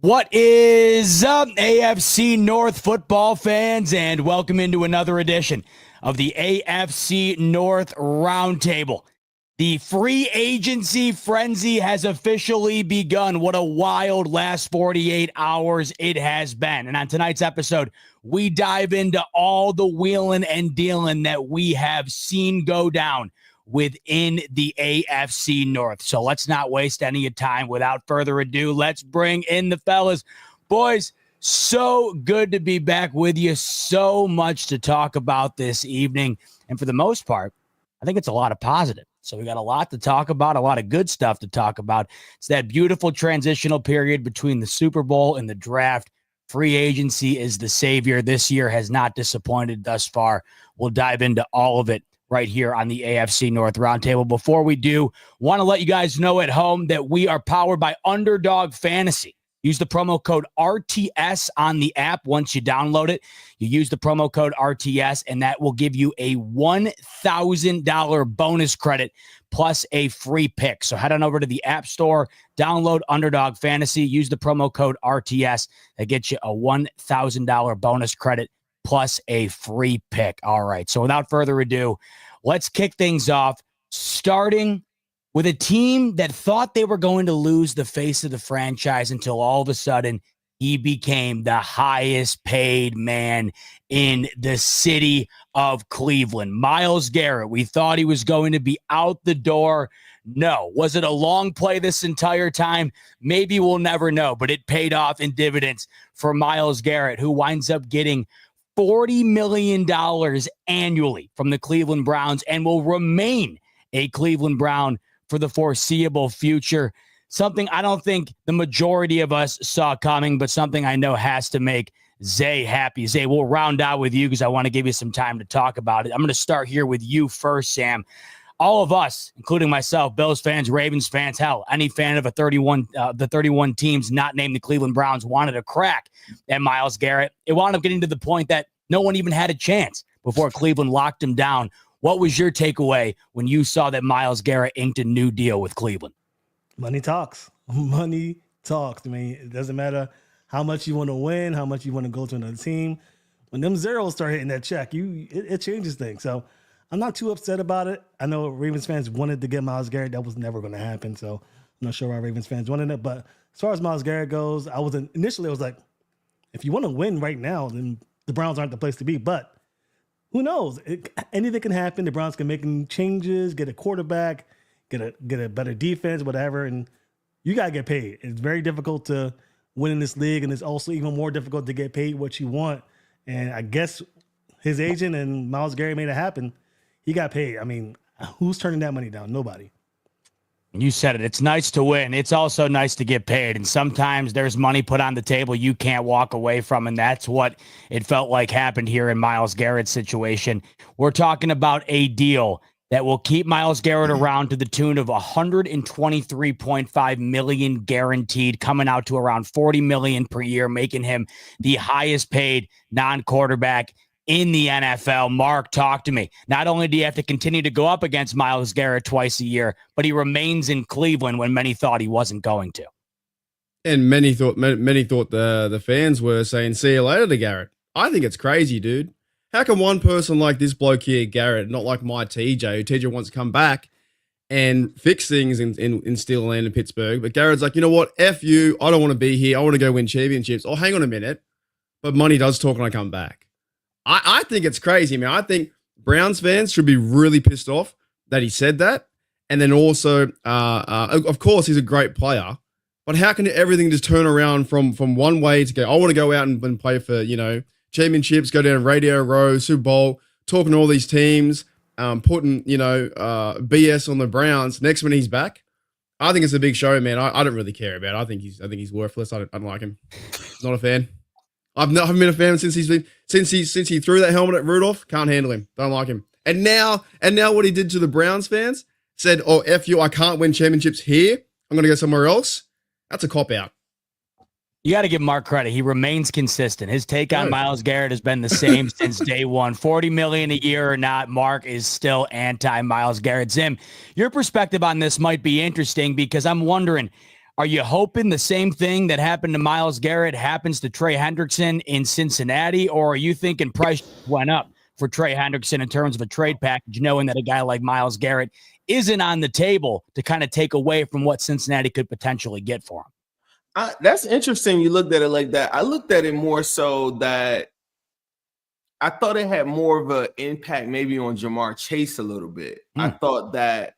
What is up, AFC North football fans, and welcome into another edition of the AFC North Roundtable. The free agency frenzy has officially begun. What a wild last 48 hours it has been. And on tonight's episode, we dive into all the wheeling and dealing that we have seen go down within the AFC North. So let's not waste any time. Without further ado, let's bring in the fellas. Boys, so good to be back with you. So much to talk about this evening. And for the most part, I think it's a lot of positive. So we got a lot to talk about, a lot of good stuff to talk about. It's that beautiful transitional period between the Super Bowl and the draft. Free agency is the savior. This year has not disappointed thus far. We'll dive into all of it right here on the AFC North Roundtable. Before we do, want to let you guys know at home that we are powered by Underdog Fantasy. Use the promo code RTS on the app. Once you download it, you use the promo code RTS, and that will give you a $1,000 bonus credit plus a free pick. So head on over to the App Store, download Underdog Fantasy, use the promo code RTS. That gets you a $1,000 bonus credit plus a free pick. All right, so without further ado, let's kick things off, starting with a team that thought they were going to lose the face of the franchise until all of a sudden he became the highest paid man in the city of Cleveland. Myles Garrett, we thought he was going to be out the door. No. Was it a long play this entire time? Maybe we'll never know, but it paid off in dividends for Myles Garrett, who winds up getting $40 million annually from the Cleveland Browns and will remain a Cleveland Brown for the foreseeable future. Something I don't think the majority of us saw coming, but something I know has to make Zay happy. Zay, we'll round out with you because I want to give you some time to talk about it. I'm going to start here with you first, Sam. All of us, including myself, Bills fans, Ravens fans, hell, any fan of the 31 teams not named the Cleveland Browns wanted a crack at Myles Garrett. It wound up getting to the point that no one even had a chance before Cleveland locked him down. What was your takeaway when you saw that Myles Garrett inked a new deal with Cleveland? Money talks. Money talks. I mean, it doesn't matter how much you want to win, how much you want to go to another team. When them zeros start hitting that check, it changes things. So I'm not too upset about it. I know Ravens fans wanted to get Myles Garrett. That was never going to happen. So I'm not sure why Ravens fans wanted it. But as far as Myles Garrett goes, I was like, if you want to win right now, then the Browns aren't the place to be. But who knows? Anything can happen. The Browns can make changes, get a quarterback, get a better defense, whatever, and you got to get paid. It's very difficult to win in this league, and it's also even more difficult to get paid what you want. And I guess his agent and Myles Garrett made it happen. He got paid. I mean, who's turning that money down? Nobody. You said it. It's nice to win. It's also nice to get paid. And sometimes there's money put on the table you can't walk away from. And that's what it felt like happened here in Myles Garrett's situation. We're talking about a deal that will keep Myles Garrett around to the tune of $123.5 million guaranteed, coming out to around $40 million per year, making him the highest paid non-quarterback in the NFL. Mark, talk to me. Not only do you have to continue to go up against Myles Garrett twice a year, but he remains in Cleveland when many thought he wasn't going to. And many thought the fans were saying, see you later to Garrett. I think it's crazy, dude. How can one person like this bloke here, Garrett, not like my TJ, who TJ wants to come back and fix things in Steel Land in Pittsburgh, but Garrett's like, you know what? F you. I don't want to be here. I want to go win championships. Oh, hang on a minute. But money does talk when I come back. I think it's crazy, man. I think Browns fans should be really pissed off that he said that. And then also, of course, he's a great player. But how can everything just turn around from one way to go, I want to go out and play for, championships, go down Radio Row, Super Bowl, talking to all these teams, putting, BS on the Browns. Next when he's back, I think it's a big show, man. I don't really care about it. I think he's worthless. I don't like him. Not a fan. I haven't been a fan since he threw that helmet at Rudolph. Can't handle him. Don't like him. And now what he did to the Browns fans, said, oh, F you, I can't win championships here. I'm going to go somewhere else. That's a cop-out. You got to give Mark credit. He remains consistent. His take on Myles Garrett has been the same since day one. $40 million a year or not, Mark is still anti-Myles Garrett. Zim, your perspective on this might be interesting because I'm wondering, Are you hoping the same thing that happened to Myles Garrett happens to Trey Hendrickson in Cincinnati, or are you thinking price went up for Trey Hendrickson in terms of a trade package, knowing that a guy like Myles Garrett isn't on the table to kind of take away from what Cincinnati could potentially get for him? That's interesting. You looked at it like that. I looked at it more so that I thought it had more of an impact maybe on Jamar Chase a little bit. I thought that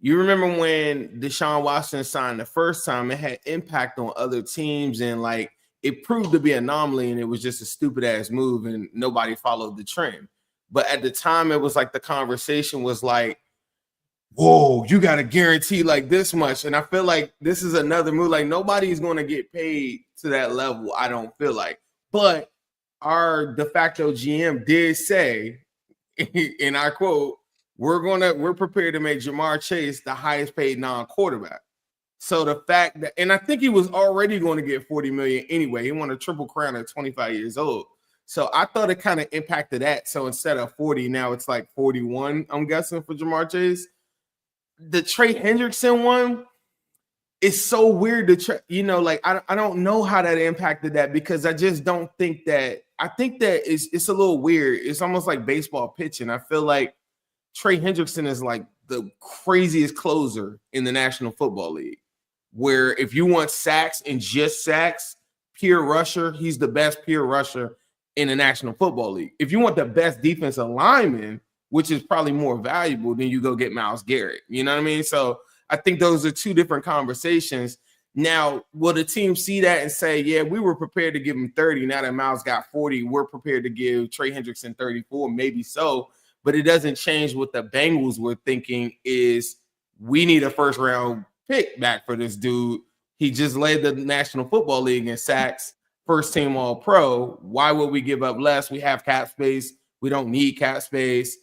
you remember when Deshaun Watson signed the first time, it had impact on other teams and like it proved to be an anomaly and it was just a stupid ass move and nobody followed the trend. But at the time, it was like the conversation was like, whoa, you got to guarantee like this much. And I feel like this is another move. Like nobody's going to get paid to that level, I don't feel like. But our de facto GM did say, and I quote, we're prepared to make Jamar Chase the highest paid non-quarterback. So the fact that, and I think he was already going to get $40 million anyway. He won a triple crown at 25 years old. So I thought it kind of impacted that. So instead of 40, now it's like 41, I'm guessing, for Jamar Chase. The Trey Hendrickson one is so weird to like I don't know how that impacted that because I just don't think that I think that it's a little weird. It's almost like baseball pitching. I feel like Trey Hendrickson is like the craziest closer in the National Football League, where if you want sacks and just sacks, pure rusher, he's the best pure rusher in the National Football League. If you want the best defensive lineman, which is probably more valuable, then you go get Myles Garrett. You know what I mean? So I think those are two different conversations. Now, will the team see that and say, yeah, we were prepared to give him 30. Now that Myles got 40, we're prepared to give Trey Hendrickson 34, maybe so. But it doesn't change what the Bengals were thinking is we need a first-round pick back for this dude. He just led the National Football League in sacks, first-team All-Pro. Why would we give up less? We have cap space. We don't need cap space.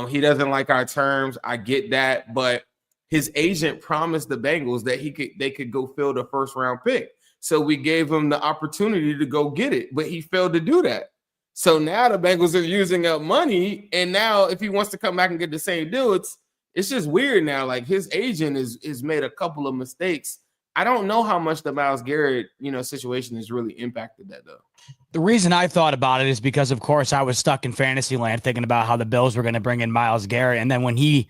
He doesn't like our terms. I get that. But his agent promised the Bengals that they could go fill a first-round pick. So we gave him the opportunity to go get it, but he failed to do that. So now the Bengals are using up money, and now if he wants to come back and get the same deal, it's just weird now. Like his agent is made a couple of mistakes. I don't know how much the Myles Garrett, situation has really impacted that though. The reason I thought about it is because, of course, I was stuck in fantasy land thinking about how the Bills were going to bring in Myles Garrett, and then when he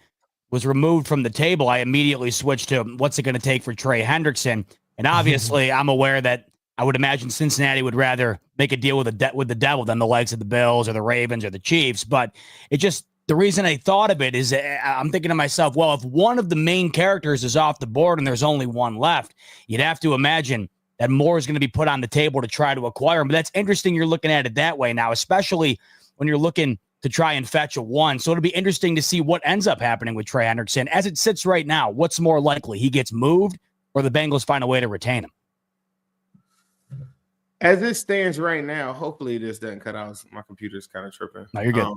was removed from the table, I immediately switched to what's it going to take for Trey Hendrickson, and obviously I'm aware that I would imagine Cincinnati would rather make a deal with the devil than the likes of the Bills or the Ravens or the Chiefs. But the reason I thought of it is I'm thinking to myself, well, if one of the main characters is off the board and there's only one left, you'd have to imagine that more is going to be put on the table to try to acquire him. But that's interesting you're looking at it that way now, especially when you're looking to try and fetch a one. So it'll be interesting to see what ends up happening with Trey Hendrickson. As it sits right now, what's more likely? He gets moved or the Bengals find a way to retain him? As it stands right now, hopefully this doesn't cut out. My computer's kind of tripping. No, you're good.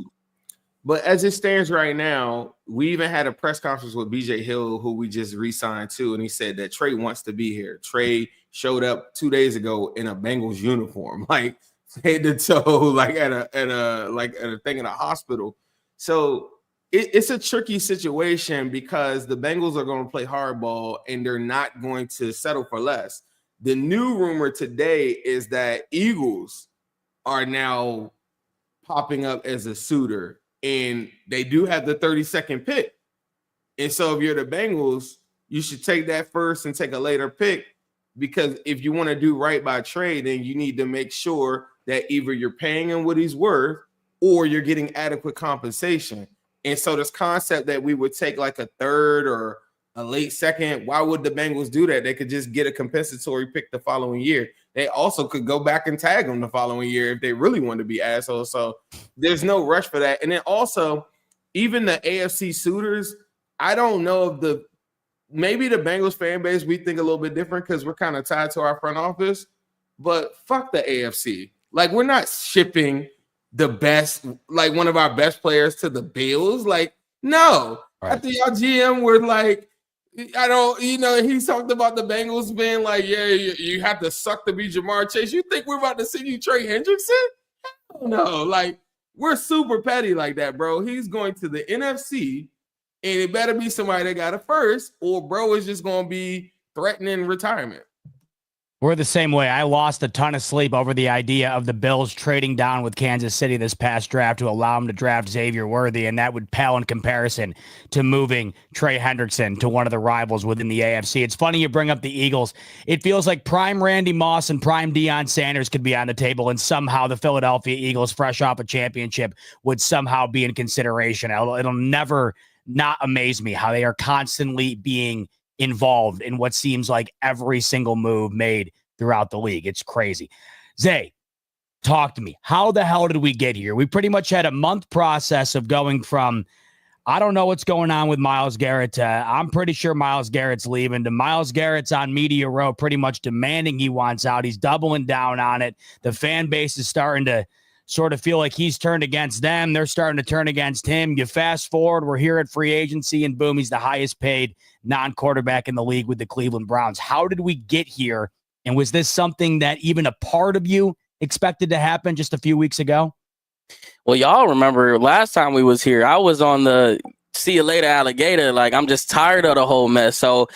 But as it stands right now, we even had a press conference with BJ Hill, who we just re-signed to, and he said that Trey wants to be here. Trey showed up 2 days ago in a Bengals uniform, like head to toe, like at a thing in a hospital. So it's a tricky situation because the Bengals are going to play hardball and they're not going to settle for less. The new rumor today is that Eagles are now popping up as a suitor, and they do have the 32nd pick. And so if you're the Bengals, you should take that first and take a later pick, because if you want to do right by Trey, then you need to make sure that either you're paying him what he's worth or you're getting adequate compensation. And so this concept that we would take like a third or a late second, why would the Bengals do that? They could just get a compensatory pick the following year. They also could go back and tag them the following year if they really want to be assholes. So there's no rush for that. And then also, even the AFC suitors, I don't know if maybe the Bengals fan base, we think a little bit different because we're kind of tied to our front office, but fuck the AFC. Like, we're not shipping the best, like one of our best players to the Bills. Like, no. Right. After y'all GM were like, I don't, he talked about the Bengals being like, yeah, you have to suck to be Jamar Chase. You think we're about to send you Trey Hendrickson? Hell no. Like, we're super petty like that, bro. He's going to the NFC, and it better be somebody that got it first, or bro is just going to be threatening retirement. We're the same way. I lost a ton of sleep over the idea of the Bills trading down with Kansas City this past draft to allow them to draft Xavier Worthy, and that would pale in comparison to moving Trey Hendrickson to one of the rivals within the AFC. It's funny you bring up the Eagles. It feels like prime Randy Moss and prime Deion Sanders could be on the table, and somehow the Philadelphia Eagles, fresh off a championship, would somehow be in consideration. It'll never not amaze me how they are constantly being involved in what seems like every single move made throughout the league. It's crazy. Zay, talk to me. How the hell did we get here? We pretty much had a month process of going from, I don't know what's going on with Myles Garrett to, I'm pretty sure Myles Garrett's leaving, to Myles Garrett's on Media Row pretty much demanding he wants out. He's doubling down on it. The fan base is starting to sort of feel like he's turned against them. They're starting to turn against him. You fast forward, we're here at free agency, and boom, he's the highest paid non-quarterback in the league with the Cleveland Browns. How did we get here? And was this something that even a part of you expected to happen just a few weeks ago? Well, y'all remember last time we was here, I was on the see you later alligator. Like, I'm just tired of the whole mess. So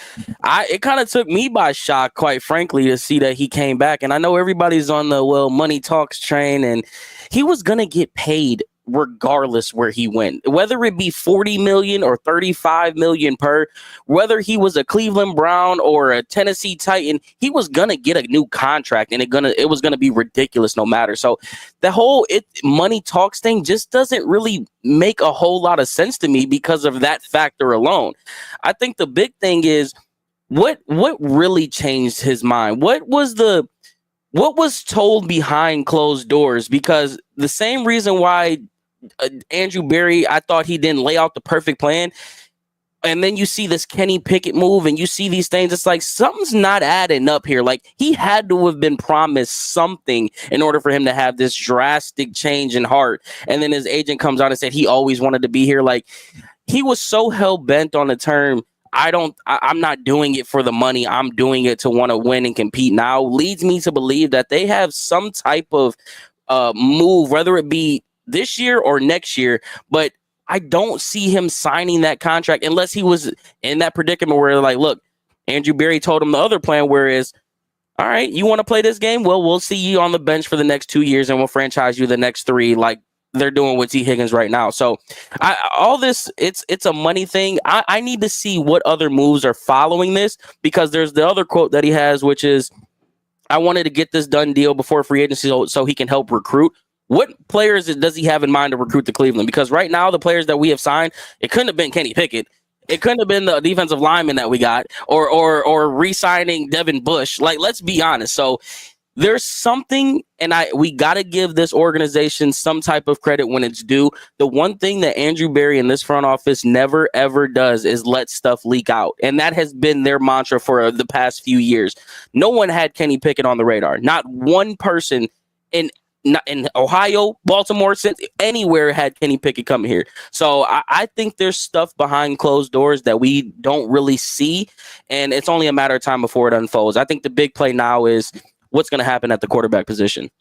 it kind of took me by shock, quite frankly, to see that he came back. And I know everybody's on the, well, money talks train, and he was going to get paid regardless where he went, whether it be 40 million or 35 million per, whether he was a Cleveland Brown or a Tennessee Titan, he was going to get a new contract, and it was going to be ridiculous no matter. So the whole money talks thing just doesn't really make a whole lot of sense to me because of that factor alone. I think the big thing is what really changed his mind. What was told behind closed doors? Because the same reason why Andrew Berry, I thought he didn't lay out the perfect plan. And then you see this Kenny Pickett move and you see these things. It's like something's not adding up here. Like, he had to have been promised something in order for him to have this drastic change in heart. And then his agent comes out and said he always wanted to be here. Like, he was so hell bent on the term, I'm not doing it for the money. I'm doing it to want to win and compete now, leads me to believe that they have some type of move, whether it be this year or next year. But I don't see him signing that contract unless he was in that predicament where, like, look, Andrew Berry told him the other plan, whereas, all right, you want to play this game? Well, we'll see you on the bench for the next 2 years and we'll franchise you the next 3, like they're doing with T. Higgins right now. So all this, it's a money thing. I need to see what other moves are following this, because there's the other quote that he has, which is, I wanted to get this done deal before free agency so he can help recruit. What players does he have in mind to recruit to Cleveland? Because right now, the players that we have signed, it couldn't have been Kenny Pickett. It couldn't have been the defensive lineman that we got, or re-signing Devin Bush. Like, let's be honest. So there's something, and we got to give this organization some type of credit when it's due. The one thing that Andrew Berry and this front office never, ever does is let stuff leak out. And that has been their mantra for the past few years. No one had Kenny Pickett on the radar. Not one person in Ohio, Baltimore, anywhere had Kenny Pickett come here. So I think there's stuff behind closed doors that we don't really see, and it's only a matter of time before it unfolds. I think the big play now is what's going to happen at the quarterback position.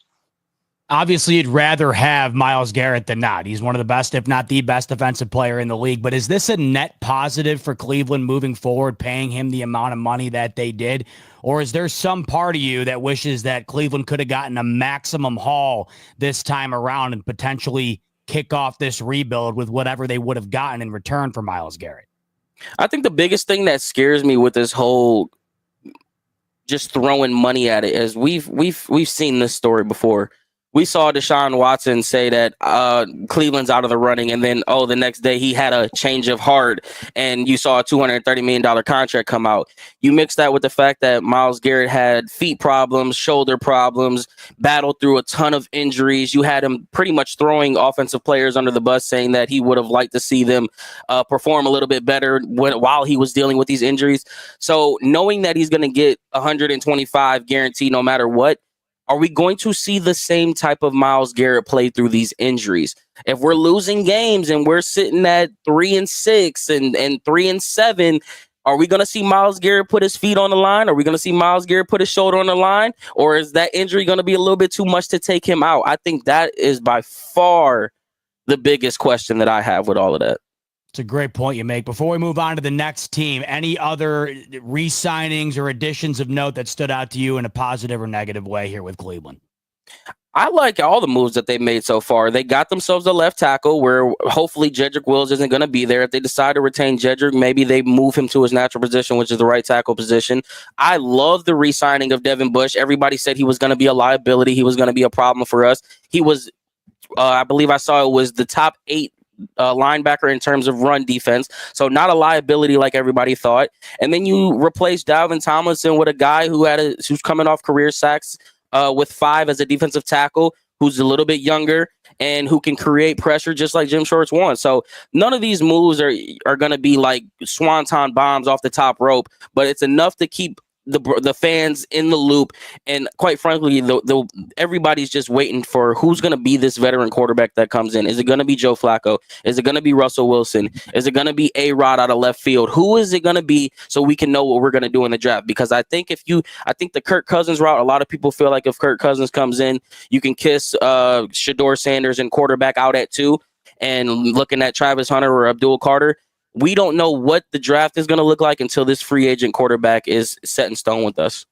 Obviously, you'd rather have Myles Garrett than not. He's one of the best, if not the best, defensive player in the league. But is this a net positive for Cleveland moving forward, paying him the amount of money that they did? Or is there some part of you that wishes that Cleveland could have gotten a maximum haul this time around and potentially kick off this rebuild with whatever they would have gotten in return for Myles Garrett? I think the biggest thing that scares me with this whole just throwing money at it is we've seen this story before. We saw Deshaun Watson say that Cleveland's out of the running, and then, the next day he had a change of heart, and you saw a $230 million contract come out. You mix that with the fact that Myles Garrett had feet problems, shoulder problems, battled through a ton of injuries. You had him pretty much throwing offensive players under the bus, saying that he would have liked to see them perform a little bit better while he was dealing with these injuries. So knowing that he's going to get 125 guaranteed no matter what, are we going to see the same type of Myles Garrett play through these injuries? If we're losing games and we're sitting at 3-6 and 3-7, are we going to see Myles Garrett put his feet on the line? Are we going to see Myles Garrett put his shoulder on the line? Or is that injury going to be a little bit too much to take him out? I think that is by far the biggest question that I have with all of that. It's a great point you make. Before we move on to the next team, any other re-signings or additions of note that stood out to you in a positive or negative way here with Cleveland? I like all the moves that they made so far. They got themselves a left tackle where hopefully Jedrick Wills isn't going to be there. If they decide to retain Jedrick, maybe they move him to his natural position, which is the right tackle position. I love the re-signing of Devin Bush. Everybody said he was going to be a liability. He was going to be a problem for us. He was, I believe I saw it was the top 8 linebacker in terms of run defense. So not a liability like everybody thought. And then you replace Dalvin Tomlinson with a guy who's coming off career sacks with 5 as a defensive tackle, who's a little bit younger and who can create pressure just like Jim Shorts won. So none of these moves are going to be like swanton bombs off the top rope, but it's enough to keep the fans in the loop. And quite frankly, everybody's just waiting for who's going to be this veteran quarterback that comes in. Is it going to be Joe Flacco? Is it going to be Russell Wilson? Is it going to be A-Rod out of left field? Who is it going to be so we can know what we're going to do in the draft? Because I think the Kirk Cousins route, a lot of people feel like if Kirk Cousins comes in, you can kiss Shador Sanders and quarterback out at 2 and looking at Travis Hunter or Abdul Carter. We don't know what the draft is going to look like until this free agent quarterback is set in stone with us.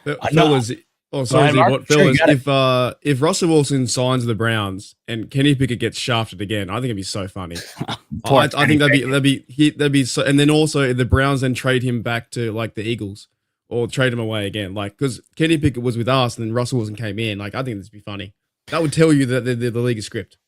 Fellas, if Russell Wilson signs the Browns and Kenny Pickett gets shafted again, I think it'd be so funny. I think that'd be so, and then also if the Browns then trade him back to like the Eagles or trade him away again, like because Kenny Pickett was with us and then Russell Wilson came in. Like I think this would be funny. That would tell you that the league is script.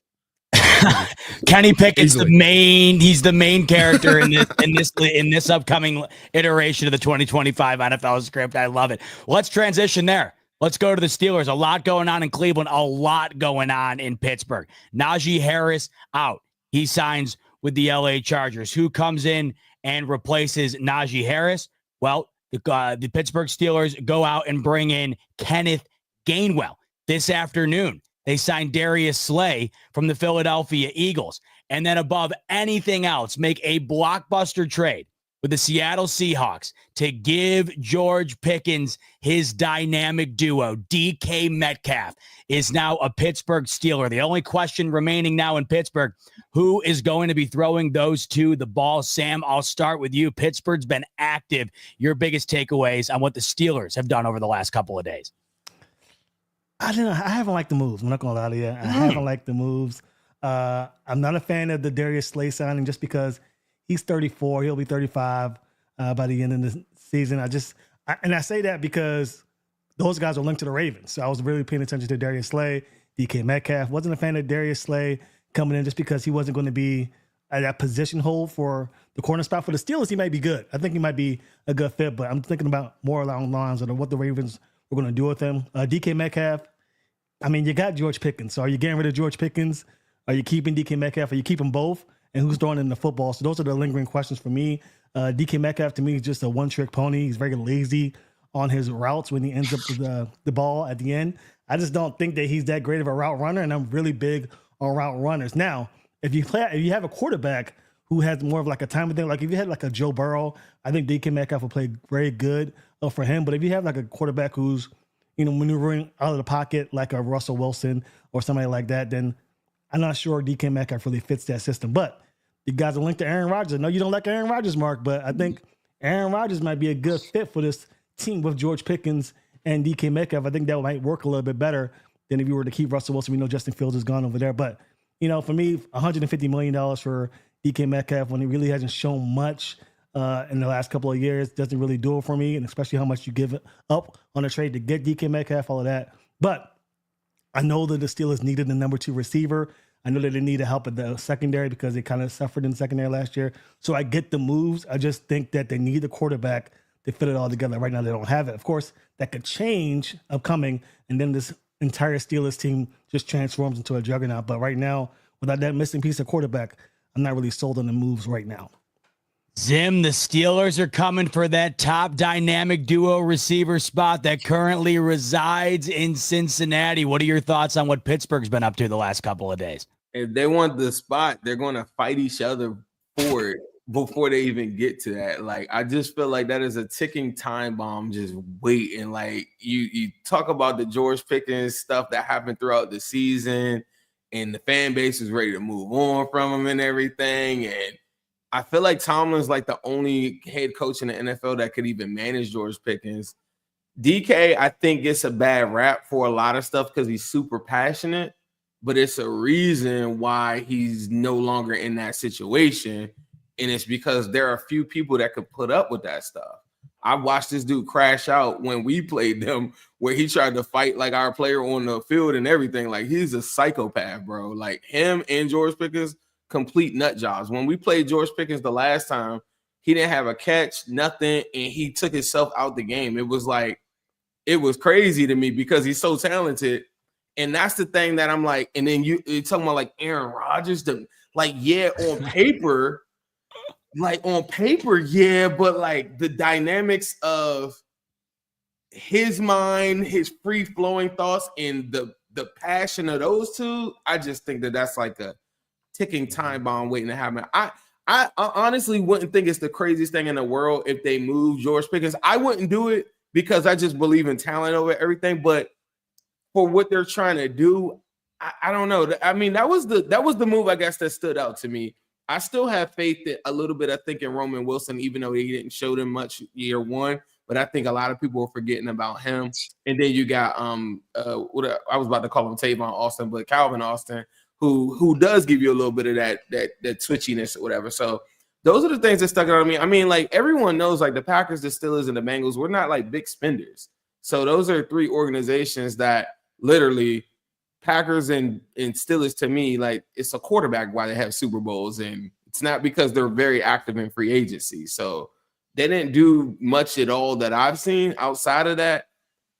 Kenny Pickett's he's the main character in this upcoming iteration of the 2025 NFL script. I love it. Let's transition there. Let's go to the Steelers. A lot going on in Cleveland, a lot going on in Pittsburgh. Najee Harris out. He signs with the LA Chargers. Who comes in and replaces Najee Harris? Well, the Pittsburgh Steelers go out and bring in Kenneth Gainwell this afternoon. They signed Darius Slay from the Philadelphia Eagles. And then above anything else, make a blockbuster trade with the Seattle Seahawks to give George Pickens his dynamic duo. DK Metcalf is now a Pittsburgh Steeler. The only question remaining now in Pittsburgh, who is going to be throwing those two the ball? Sam, I'll start with you. Pittsburgh's been active. Your biggest takeaways on what the Steelers have done over the last couple of days? I haven't liked the moves. I'm not gonna lie to you. I haven't liked the moves. I'm not a fan of the Darius Slay signing just because he's 34. He'll be 35 by the end of the season. I say that because those guys are linked to the Ravens. So I was really paying attention to Darius Slay, DK Metcalf. Wasn't a fan of Darius Slay coming in just because he wasn't going to be at that position hold for the corner spot. For the Steelers, he might be good. I think he might be a good fit, but I'm thinking about more along the lines of what the Ravens were going to do with him. DK Metcalf, I mean, you got George Pickens. So are you getting rid of George Pickens? Are you keeping DK Metcalf? Are you keeping both? And who's throwing in the football? So those are the lingering questions for me. DK Metcalf, to me, is just a one-trick pony. He's very lazy on his routes when he ends up with the ball at the end. I just don't think that he's that great of a route runner, and I'm really big on route runners. Now, if you have a quarterback who has more of like a timing thing, like if you had like a Joe Burrow, I think DK Metcalf will play very good for him. But if you have like a quarterback who's maneuvering out of the pocket like a Russell Wilson or somebody like that, then I'm not sure DK Metcalf really fits that system. But you guys are linked to Aaron Rodgers. I know you don't like Aaron Rodgers, Mark, but I think Aaron Rodgers might be a good fit for this team with George Pickens and DK Metcalf. I think that might work a little bit better than if you were to keep Russell Wilson. We know Justin Fields is gone over there. But, for me, $150 million for DK Metcalf when he really hasn't shown much in the last couple of years doesn't really do it for me, and especially how much you give up on a trade to get DK Metcalf, all of that. But I know that the Steelers needed the number 2 receiver. I know that they needed help at the secondary because they kind of suffered in the secondary last year. So I get the moves. I just think that they need a quarterback to fit it all together. Right now, they don't have it. Of course, that could change upcoming, and then this entire Steelers team just transforms into a juggernaut. But right now, without that missing piece of quarterback, I'm not really sold on the moves right now. Zim, the Steelers are coming for that top dynamic duo receiver spot that currently resides in Cincinnati. What are your thoughts on what Pittsburgh's been up to the last couple of days? If they want the spot, they're going to fight each other for it before they even get to that. Like, I just feel like that is a ticking time bomb just waiting. Like, you talk about the George Pickens stuff that happened throughout the season, and the fan base is ready to move on from him and everything, and I feel like Tomlin's like the only head coach in the NFL that could even manage George Pickens. DK, I think, gets a bad rap for a lot of stuff because he's super passionate, but it's a reason why he's no longer in that situation. And it's because there are a few people that could put up with that stuff. I watched this dude crash out when we played them, where he tried to fight like our player on the field and everything. Like, he's a psychopath, bro. Like, him and George Pickens, complete nut jobs. When we played George Pickens the last time, he didn't have a catch, nothing, and he took himself out the game. It was crazy to me because he's so talented. And that's the thing that I'm like, and then you're talking about like Aaron Rodgers, on paper, yeah, but like the dynamics of his mind, his free flowing thoughts, and the passion of those two, I just think that that's like a ticking time bomb waiting to happen. I honestly wouldn't think it's the craziest thing in the world if they move George Pickens. I wouldn't do it because I just believe in talent over everything. But for what they're trying to do, I don't know. I mean, that was the move, I guess, that stood out to me. I still have faith that a little bit, I think, in Roman Wilson, even though he didn't show them much year one. But I think a lot of people are forgetting about him. And then you got what I was about to call him Tavon Austin, but Calvin Austin, who does give you a little bit of that twitchiness or whatever. So those are the things that stuck out on me. I mean, like, everyone knows, like, the Packers, the Steelers, and the Bengals, we're not like big spenders. So those are three organizations that literally, Packers and Steelers, to me, like, it's a quarterback why they have Super Bowls, and it's not because they're very active in free agency. So they didn't do much at all that I've seen outside of that.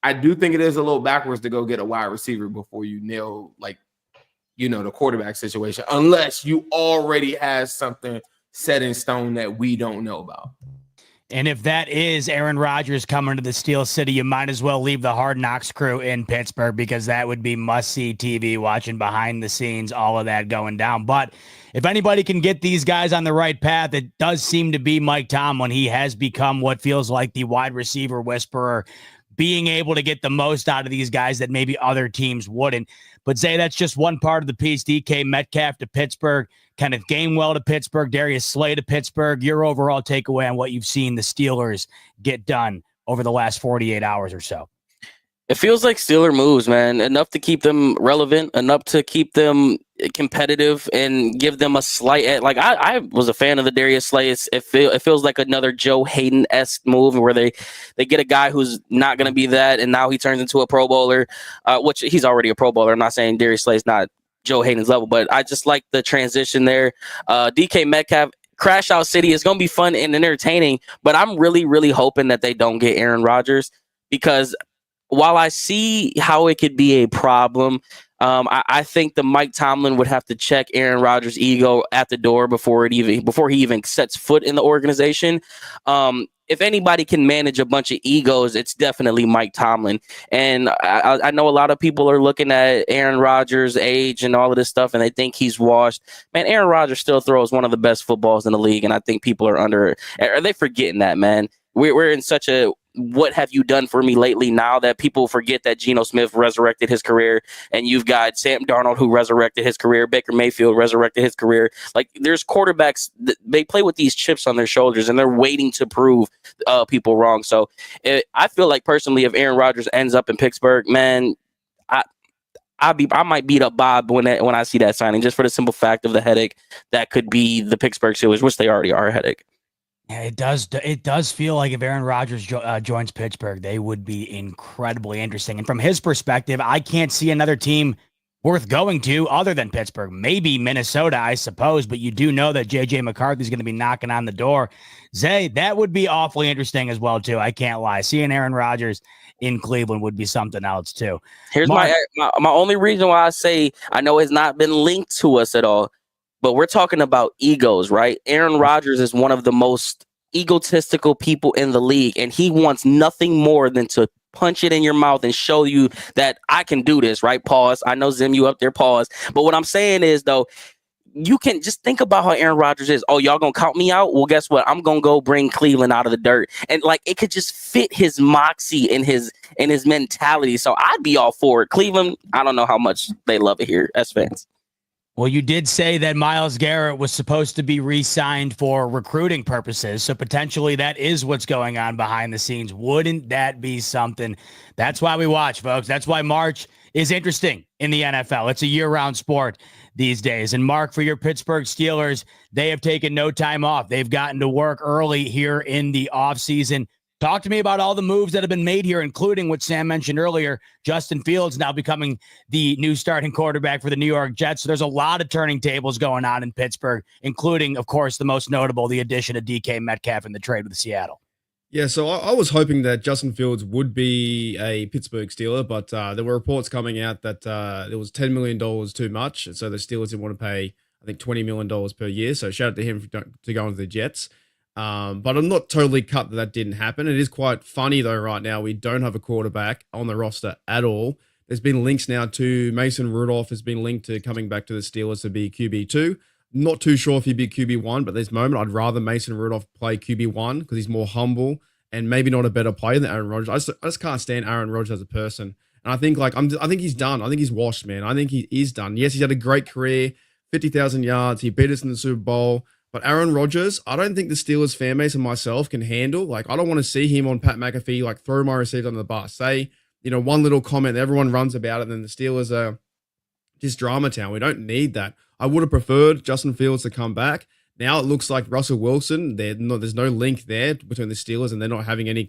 I do think it is a little backwards to go get a wide receiver before you nail, like, the quarterback situation, unless you already have something set in stone that we don't know about. And if that is Aaron Rodgers coming to the Steel City, you might as well leave the Hard Knocks crew in Pittsburgh, because that would be must-see TV, watching behind the scenes, all of that going down. But if anybody can get these guys on the right path, it does seem to be Mike Tomlin. He has become what feels like the wide receiver whisperer, being able to get the most out of these guys that maybe other teams wouldn't. But Zay, that's just one part of the piece. DK Metcalf to Pittsburgh, Kenneth Gainwell to Pittsburgh, Darius Slay to Pittsburgh. Your overall takeaway on what you've seen the Steelers get done over the last 48 hours or so? It feels like Steeler moves, man. Enough to keep them relevant, enough to keep them competitive and give them a slight edge. Like, I was a fan of the Darius Slay. It feels like another Joe Hayden-esque move where they get a guy who's not going to be that, and now he turns into a Pro Bowler, which he's already a Pro Bowler. I'm not saying Darius Slay is not Joe Hayden's level, but I just like the transition there. DK Metcalf, Crash Out City is going to be fun and entertaining, but I'm really, really hoping that they don't get Aaron Rodgers, because while I see how it could be a problem, I think the Mike Tomlin would have to check Aaron Rodgers' ego at the door before he even sets foot in the organization. If anybody can manage a bunch of egos, it's definitely Mike Tomlin. And I know a lot of people are looking at Aaron Rodgers' age and all of this stuff, and they think he's washed. Man, Aaron Rodgers still throws one of the best footballs in the league, and I think people are they forgetting that, man? We're in such a what have you done for me lately now that people forget that Geno Smith resurrected his career, and you've got Sam Darnold who resurrected his career, Baker Mayfield resurrected his career. Like, there's quarterbacks that they play with these chips on their shoulders, and they're waiting to prove people wrong. So I feel like, personally, if Aaron Rodgers ends up in Pittsburgh, man, I might beat up Bob when I see that signing, just for the simple fact of the headache that could be the Pittsburgh Steelers, which they already are a headache. Yeah, it does. It does feel like if Aaron Rodgers joins Pittsburgh, they would be incredibly interesting. And from his perspective, I can't see another team worth going to other than Pittsburgh. Maybe Minnesota, I suppose, but you do know that J.J. McCarthy's going to be knocking on the door. Zay, that would be awfully interesting as well, too. I can't lie. Seeing Aaron Rodgers in Cleveland would be something else, too. Here's my only reason why I say I know it's not been linked to us at all, but we're talking about egos, right? Aaron Rodgers is one of the most egotistical people in the league, and he wants nothing more than to punch it in your mouth and show you that I can do this, right? Pause. I know, Zim, you up there, pause. But what I'm saying is, though, you can just think about how Aaron Rodgers is. Oh, y'all gonna count me out? Well, guess what? I'm gonna go bring Cleveland out of the dirt. And like, it could just fit his moxie and his mentality. So I'd be all for it. Cleveland, I don't know how much they love it here as fans. Well, you did say that Myles Garrett was supposed to be re-signed for recruiting purposes, so potentially that is what's going on behind the scenes. Wouldn't that be something? That's why we watch, folks. That's why March is interesting in the NFL. It's a year-round sport these days. And Mark, for your Pittsburgh Steelers, they have taken no time off. They've gotten to work early here in the offseason. Talk to me about all the moves that have been made here, including what Sam mentioned earlier, Justin Fields now becoming the new starting quarterback for the New York Jets. So there's a lot of turning tables going on in Pittsburgh, including, of course, the most notable, the addition of DK Metcalf in the trade with Seattle. Yeah, so I was hoping that Justin Fields would be a Pittsburgh Steeler, but there were reports coming out that there was $10 million too much. And so the Steelers didn't want to pay, I think, $20 million per year. So shout out to him to go into the Jets. But I'm not totally cut that didn't happen. It is quite funny, though, right now. We don't have a quarterback on the roster at all. There's been links now to Mason Rudolph has been linked to coming back to the Steelers to be QB2. Not too sure if he'd be QB1, but at this moment, I'd rather Mason Rudolph play QB1 because he's more humble and maybe not a better player than Aaron Rodgers. I just can't stand Aaron Rodgers as a person. And I think I think he's done. I think he's washed, man. I think he is done. Yes, he's had a great career, 50,000 yards. He beat us in the Super Bowl. But Aaron Rodgers, I don't think the Steelers fan base and myself can handle. Like, I don't want to see him on Pat McAfee, like, throw my receivers under the bus. Say, one little comment, everyone runs about it, and then the Steelers are just drama town. We don't need that. I would have preferred Justin Fields to come back. Now it looks like Russell Wilson, there's no link there between the Steelers, and they're not having any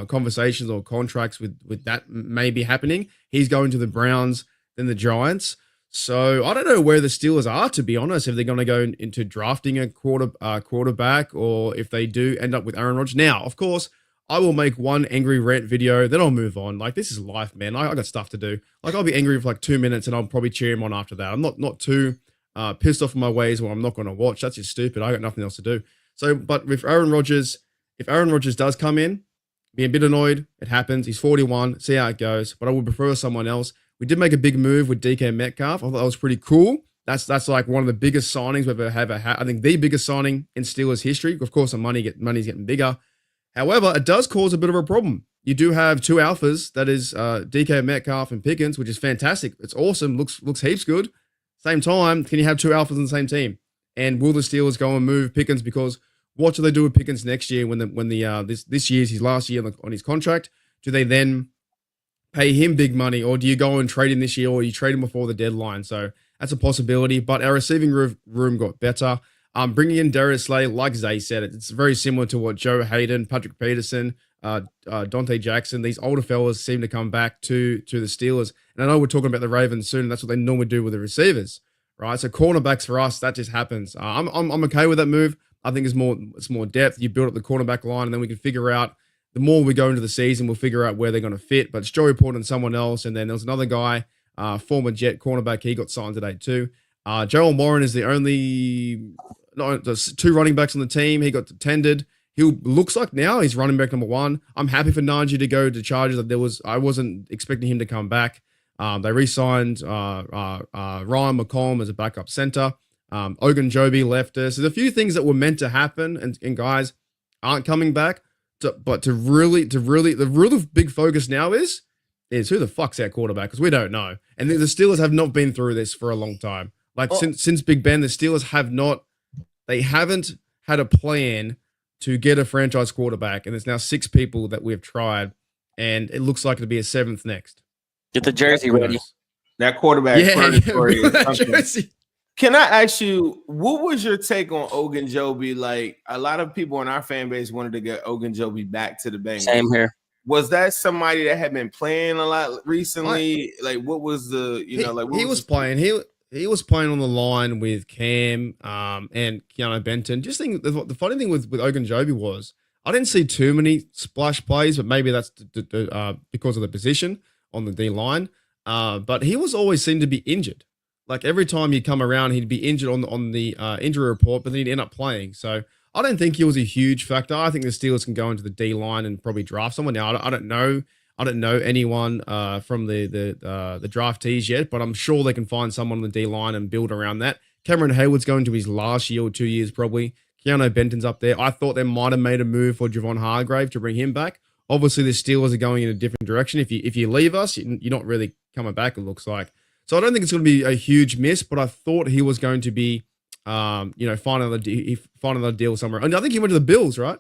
conversations or contracts with that maybe happening. He's going to the Browns, then the Giants. So I don't know where the Steelers are, to be honest, if they're going to go into drafting a quarterback or if they do end up with Aaron Rodgers. Now, of course, I will make one angry rant video, then I'll move on. Like, this is life, man. I got stuff to do. Like, I'll be angry for like 2 minutes and I'll probably cheer him on after that. I'm not too pissed off in my ways where I'm not going to watch. That's just stupid. I got nothing else to do. So, but if Aaron Rodgers does come in, be a bit annoyed. It happens. He's 41. See how it goes. But I would prefer someone else. We did make a big move with DK Metcalf. I thought that was pretty cool. That's like one of the biggest signings we've ever had. I think the biggest signing in Steelers history. Of course, the money's getting bigger. However, it does cause a bit of a problem. You do have two alphas, that is DK Metcalf and Pickens, which is fantastic. It's awesome. Looks heaps good. Same time, can you have two alphas on the same team? And will the Steelers go and move Pickens? Because what do they do with Pickens next year when this year's his last year on his contract? Do they then pay him big money, or do you go and trade him this year, or you trade him before the deadline? So that's a possibility. But our receiving room got better. Bringing in Darius Slay, like Zay said, it's very similar to what Joe Hayden, Patrick Peterson, Dante Jackson, these older fellas seem to come back to the Steelers. And I know we're talking about the Ravens soon, and that's what they normally do with the receivers, right? So cornerbacks for us, that just happens. I'm okay with that move. I think it's more depth. You build up the cornerback line, and then we can figure out. The more we go into the season, we'll figure out where they're going to fit. But it's Joey Porter and someone else. And then there was another guy, former Jet cornerback. He got signed today too. Joel Warren is the only, no, there's two running backs on the team. He got tended. He looks like now he's running back number one. I'm happy for Najee to go to Chargers. I wasn't expecting him to come back. They re-signed Ryan McCollum as a backup center. Ogunjobi left us. There's a few things that were meant to happen, and guys aren't coming back. But the really big focus now is who the fuck's our quarterback, because we don't know. And the Steelers have not been through this for a long time. Like since Big Ben, the Steelers haven't had a plan to get a franchise quarterback, and there's now 6 people that we've tried, and it looks like it'll be a 7th next. Get the jersey ready. That quarterback story is jersey. Can I ask you, what was your take on Ogunjobi? Like, a lot of people in our fan base wanted to get Ogunjobi back to the Bengals. Same here. Was that somebody that had been playing a lot recently? Like, what was the, he was playing. He was playing on the line with Cam and Keanu Benton. Just think the funny thing with Ogunjobi was I didn't see too many splash plays, but maybe that's because of the position on the D line. But he was always seemed to be injured. Like, every time he'd come around, he'd be injured on the injury report, but then he'd end up playing. So I don't think he was a huge factor. I think the Steelers can go into the D line and probably draft someone. Now, I don't know anyone from the draftees yet, but I'm sure they can find someone on the D line and build around that. Cameron Hayward's going to his last year or 2 years probably. Keanu Benton's up there. I thought they might have made a move for Javon Hargrave to bring him back. Obviously, the Steelers are going in a different direction. If you leave us, you're not really coming back, it looks like. So I don't think it's going to be a huge miss, but I thought he was going to be, find another deal somewhere. And I think he went to the Bills, right?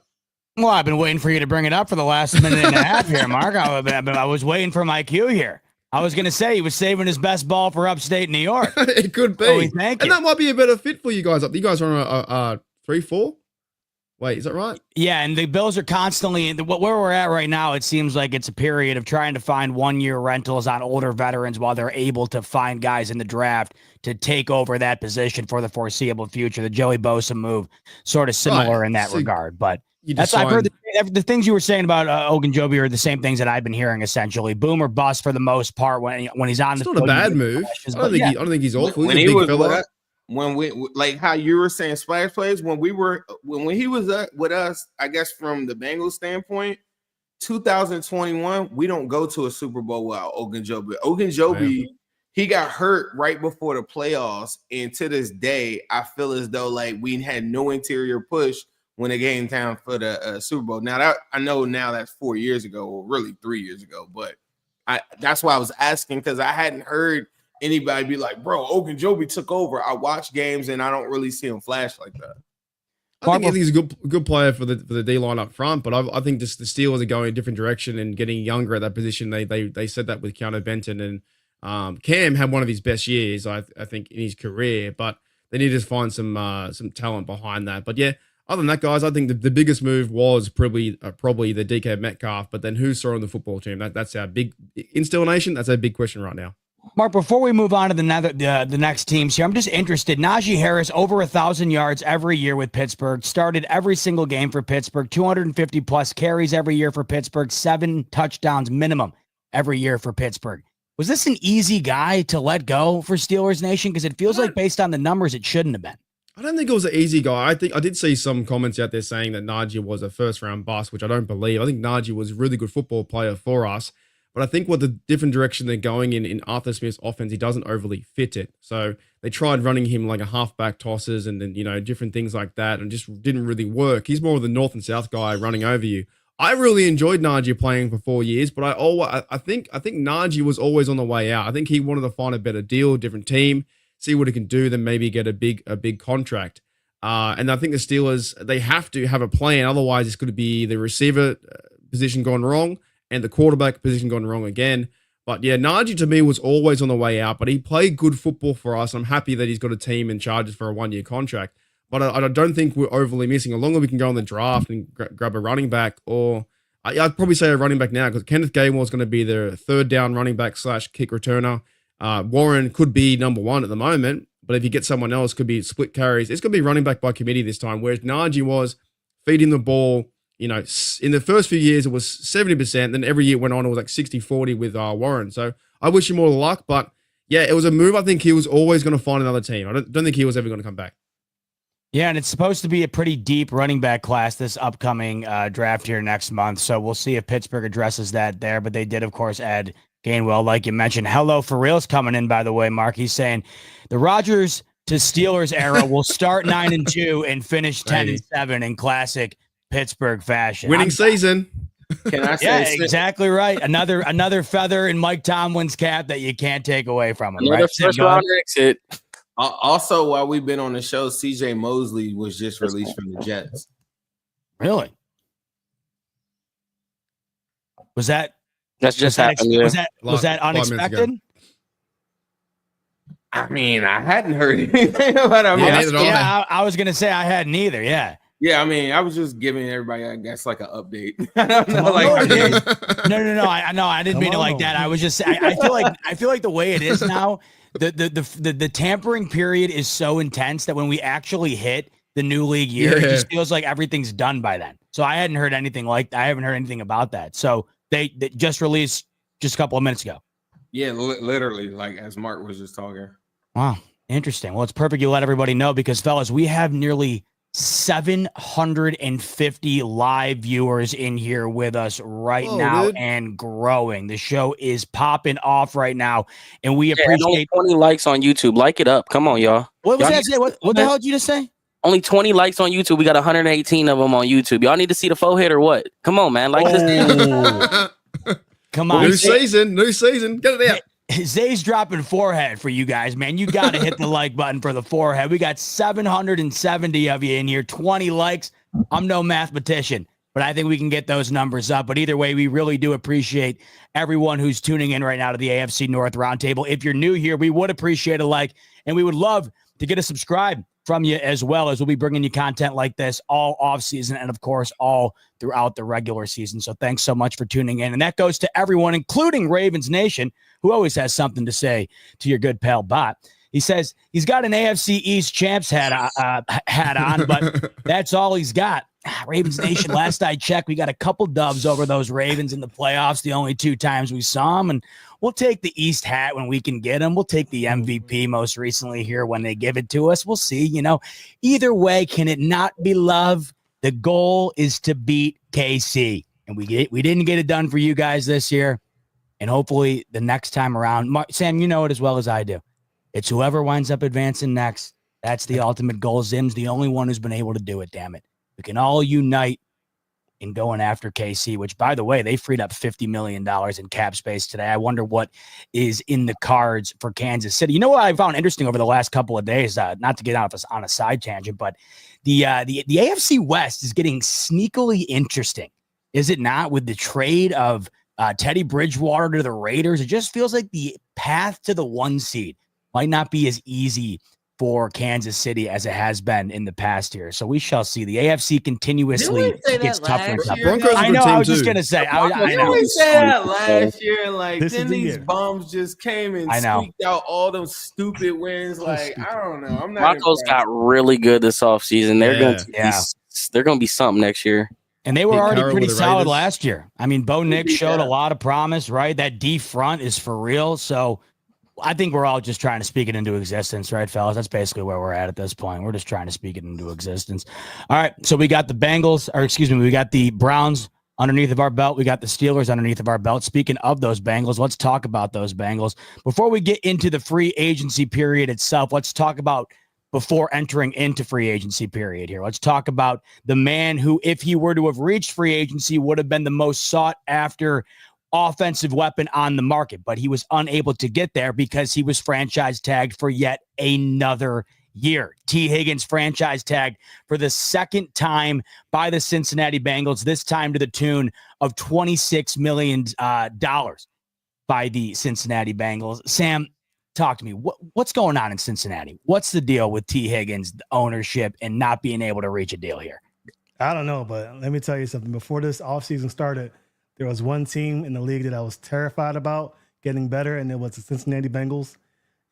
Well, I've been waiting for you to bring it up for the last minute and a half here, Mark. I was waiting for my cue here. I was going to say he was saving his best ball for upstate New York. It could be. So thank you. And that might be a better fit for you guys. You guys are on a 3-4? Wait, is that right? Yeah, and the Bills are constantly where we're at right now. It seems like it's a period of trying to find 1-year rentals on older veterans while they're able to find guys in the draft to take over that position for the foreseeable future. The Joey Bosa move, sort of similar in that regard. But that's I've heard the things you were saying about Ogunjobi are the same things that I've been hearing. Essentially, boom or bust for the most part when he's on. It's not a bad move. I don't think he's awful. He's a big fella. When we like how you were saying splash plays when he was with us, I guess from the Bengals standpoint, 2021, we don't go to a Super Bowl without Ogunjobi. Ogunjobi, he got hurt right before the playoffs, and to this day, I feel as though like we had no interior push when it came time for the Super Bowl. Now I know now that's 4 years ago, or really 3 years ago, but that's why I was asking because I hadn't heard anybody be like, bro, Ogunjobi took over. I watch games and I don't really see him flash like that. I think he's a good player for the D line up front, but I think just the Steelers are going a different direction and getting younger at that position. They said that with Keanu Benton, and Cam had one of his best years, I think, in his career, but they need to find some talent behind that. But yeah, other than that, guys, I think the biggest move was probably the DK Metcalf. But then who's throwing the football team? That's our big Instill Nation. That's our big question right now. Mark, before we move on to the next teams here, I'm just interested. Najee Harris, over 1,000 yards every year with Pittsburgh, started every single game for Pittsburgh, 250 plus carries every year for Pittsburgh, 7 touchdowns minimum every year for Pittsburgh. Was this an easy guy to let go for Steelers Nation? Because it feels like based on the numbers, it shouldn't have been. I don't think it was an easy guy. I think I did see some comments out there saying that Najee was a first-round bust, which I don't believe. I think Najee was a really good football player for us. But I think what the different direction they're going in Arthur Smith's offense, he doesn't overly fit it. So they tried running him like a halfback tosses and then, different things like that and just didn't really work. He's more of the north and south guy running over you. I really enjoyed Najee playing for 4 years, but I think Najee was always on the way out. I think he wanted to find a better deal, different team, see what he can do, then maybe get a big contract. And I think the Steelers, they have to have a plan. Otherwise, it's going to be the receiver position gone wrong and the quarterback position gone wrong again. But yeah, Najee to me was always on the way out, but he played good football for us. I'm happy that he's got a team in Chargers for a 1-year contract. But I don't think we're overly missing. The longer we can go in the draft and grab a running back, or I'd probably say a running back now, because Kenneth Gainwell is going to be their third down running back / kick returner. Warren could be number 1 at the moment, but if you get someone else, could be split carries. It's going to be running back by committee this time, whereas Najee was feeding the ball. In the first few years, it was 70%. Then every year it went on, it was like 60-40 with Warren. So I wish him all the luck. But yeah, it was a move. I think he was always going to find another team. I don't think he was ever going to come back. Yeah, and it's supposed to be a pretty deep running back class this upcoming draft here next month. So we'll see if Pittsburgh addresses that there. But they did, of course, add Gainwell, like you mentioned. Hello for Real's coming in, by the way, Mark. He's saying the Rodgers to Steelers era will start 9-2 and finish 10-7 in classic Pittsburgh fashion. Winning season. Can I say? Yeah, exactly right. Another feather in Mike Tomlin's cap that you can't take away from him. Another right? first round exit. Also, while we've been on the show, CJ Mosley was just released from the Jets. Really? Was that? That's just happened. Was that unexpected? I mean, I hadn't heard anything about it. I was gonna say I hadn't either. Yeah. Yeah, I mean, I was just giving everybody, I guess, like an update. I don't know, like, no. I didn't mean it like that. I was just, I feel like the way it is now, the tampering period is so intense that when we actually hit the new league year, it just feels like everything's done by then. So I haven't heard anything about that. So they just released just a couple of minutes ago. Yeah, literally, like as Mark was just talking. Wow, interesting. Well, it's perfect you let everybody know because, fellas, we have nearly 750 live viewers in here with us right now, dude. And growing. The show is popping off right now, and we appreciate 20 likes on YouTube. Like it up. Come on, y'all. What was that? What the hell did you just say? Only 20 likes on YouTube. We got 118 of them on YouTube. Y'all need to see the forehead or what? Come on, man. Like this. Come on. New season. Get it out. Zay's dropping forehead for you guys, man. You got to hit the like button for the forehead. We got 770 of you in here, 20 likes. I'm no mathematician, but I think we can get those numbers up. But either way, we really do appreciate everyone who's tuning in right now to the AFC North Roundtable. If you're new here, we would appreciate a like, and we would love to get a subscribe from you, as well as we'll be bringing you content like this all off season and, of course, all throughout the regular season. So thanks so much for tuning in. And that goes to everyone, including Ravens Nation, who always has something to say to your good pal Bot. He says he's got an AFC East champs hat on, but that's all he's got. Ravens Nation, last I checked, we got a couple dubs over those Ravens in the playoffs, the only 2 times we saw them, and we'll take the East hat when we can get them. We'll take the MVP most recently here when they give it to us. We'll see. Either way, can it not be love? The goal is to beat KC, and we didn't get it done for you guys this year, and hopefully the next time around. Sam, you know it as well as I do. It's whoever winds up advancing next. That's the ultimate goal. Zim's the only one who's been able to do it, damn it. We can all unite in going after KC, which, by the way, they freed up $50 million in cap space today. I wonder what is in the cards for Kansas City. You know what I found interesting over the last couple of days, not to get out on a side tangent, but the AFC West is getting sneakily interesting, is it not, with the trade of Teddy Bridgewater to the Raiders? It just feels like the path to the 1 seed might not be as easy for Kansas City as it has been in the past year. So we shall see. The AFC continuously gets tougher and tougher. Broncos I know, I was just going to say. I know. We said that last year, like, then these year. bums just came and squeaked out all them stupid wins. Like, I don't know. I'm not Broncos got really good this offseason. They're going to be something next year. And they were already pretty solid last year. I mean, Bo Nix showed a lot of promise, right? That D front is for real. So I think we're all just trying to speak it into existence, right, fellas? That's basically where we're at this point. We're just trying to speak it into existence. All right, so we got we got the Browns underneath of our belt. We got the Steelers underneath of our belt. Speaking of those Bengals, let's talk about those Bengals. Before we get into the free agency period itself, let's talk about before entering into free agency period here. Let's talk about the man who, if he were to have reached free agency, would have been the most sought after offensive weapon on the market, but he was unable to get there because he was franchise tagged for yet another year. T. Higgins franchise tagged for the second time by the Cincinnati Bengals, this time to the tune of $26 million by the Cincinnati Bengals. Sam, talk to me. What's going on in Cincinnati? What's the deal with T. Higgins, the ownership, and not being able to reach a deal here? I don't know, but let me tell you something. Before this offseason started, there was one team in the league that I was terrified about getting better, and it was the Cincinnati Bengals.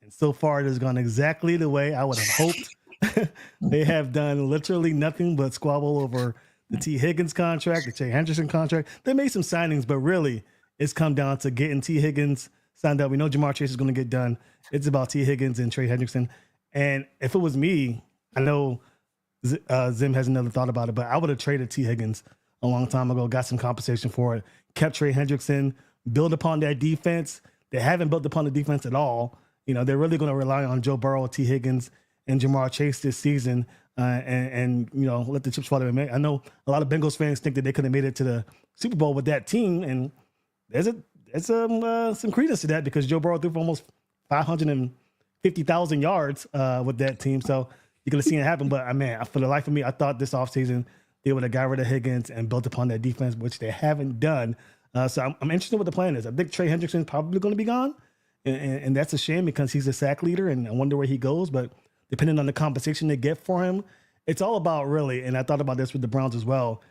And so far, it has gone exactly the way I would have hoped. They have done literally nothing but squabble over the T. Higgins contract, the Trey Hendrickson contract. They made some signings, but really, it's come down to getting T. Higgins signed up. We know Jamar Chase is going to get done. It's about T. Higgins and Trey Hendrickson. And if it was me, I know Zim has another thought about it, but I would have traded T. Higgins a long time ago, got some compensation for it, kept Trey Hendrickson, build upon that defense. They haven't built upon the defense at all. They're really going to rely on Joe Burrow, T. Higgins, and Jamar Chase this season, and let the chips fall to them. I know a lot of Bengals fans think that they could have made it to the Super Bowl with that team, and there's some credence to that because Joe Burrow threw for almost 550,000 yards with that team, so you could have seen it happen. But man, for the life of me, I thought this offseason they would have got rid of Higgins and built upon that defense, which they haven't done. So I'm interested in what the plan is. I think Trey Hendrickson is probably going to be gone, and that's a shame because he's a sack leader, and I wonder where he goes. But depending on the compensation they get for him, it's all about really, and I thought about this with the Browns as well,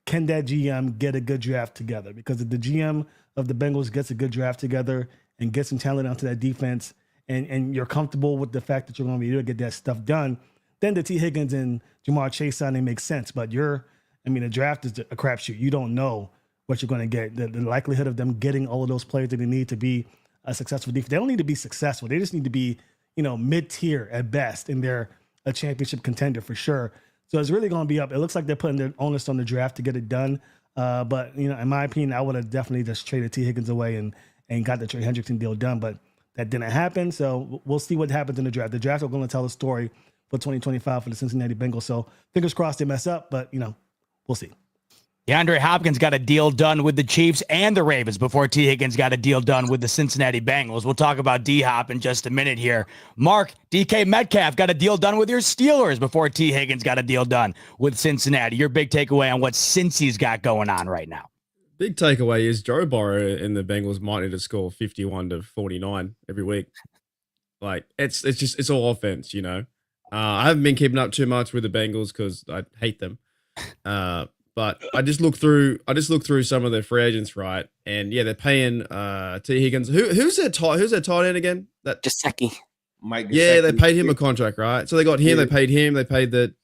can that GM get a good draft together? Because if the GM of the Bengals gets a good draft together and gets some talent onto that defense, and you're comfortable with the fact that you're going to be able to get that stuff done, then the T. Higgins and Jamar Chase signing makes sense. But the draft is a crapshoot. You don't know what you're going to get. The likelihood of them getting all of those players that they need to be a successful defense, they don't need to be successful. They just need to be, mid-tier at best, and they're a championship contender for sure. So it's really going to be up. It looks like they're putting their onus on the draft to get it done. But in my opinion, I would have definitely just traded T. Higgins away and got the Trey Hendrickson deal done. But that didn't happen. So we'll see what happens in the draft. The draft are going to tell a story for 2025 for the Cincinnati Bengals. So fingers crossed they mess up, but we'll see. DeAndre Hopkins got a deal done with the Chiefs and the Ravens before T. Higgins got a deal done with the Cincinnati Bengals. We'll talk about D-Hop in just a minute here. Mark, DK Metcalf got a deal done with your Steelers before T. Higgins got a deal done with Cincinnati. Your big takeaway on what Cincy's got going on right now? Big takeaway is Joe Burrow and the Bengals might need to score 51 to 49 every week. Like it's all offense, you know. I haven't been keeping up too much with the Bengals because I hate them. But I just look through some of their free agents, right? And yeah, they're paying T. Higgins. Who's their tight end again? That Gesicki. Mike. Yeah, Gesicki. they paid him a contract, right? So they got him, Yeah. they paid him, they paid the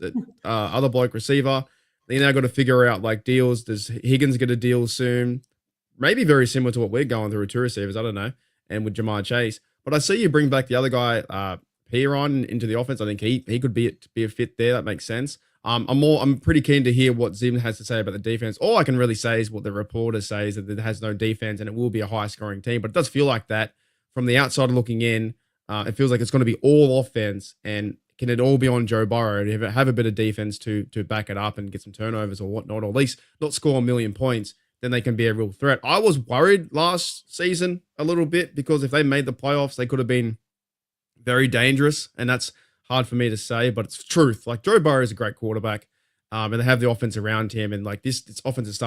other bloke receiver. They now got to figure out like deals. Does Higgins get a deal soon? Maybe very similar to what we're going through with two receivers, I don't know. And with Jamar Chase. But I see you bring back the other guy, Piron, into the offense. I think he could be a fit there. That makes sense. I'm pretty keen to hear what Zim has to say about the defense. All I can really say is what the reporter says, that it has no defense and it will be a high scoring team. But it does feel like that from the outside looking in. It feels like it's going to be all offense, and can it all be on Joe Burrow to have a bit of defense to back it up and get some turnovers or whatnot, or at least not score a million points? Then they can be a real threat. I was worried last season a little bit because if they made the playoffs, they could have been very dangerous, and that's hard for me to say, but it's truth. Like Joe Burrow is a great quarterback, and they have the offense around him, and like this offense is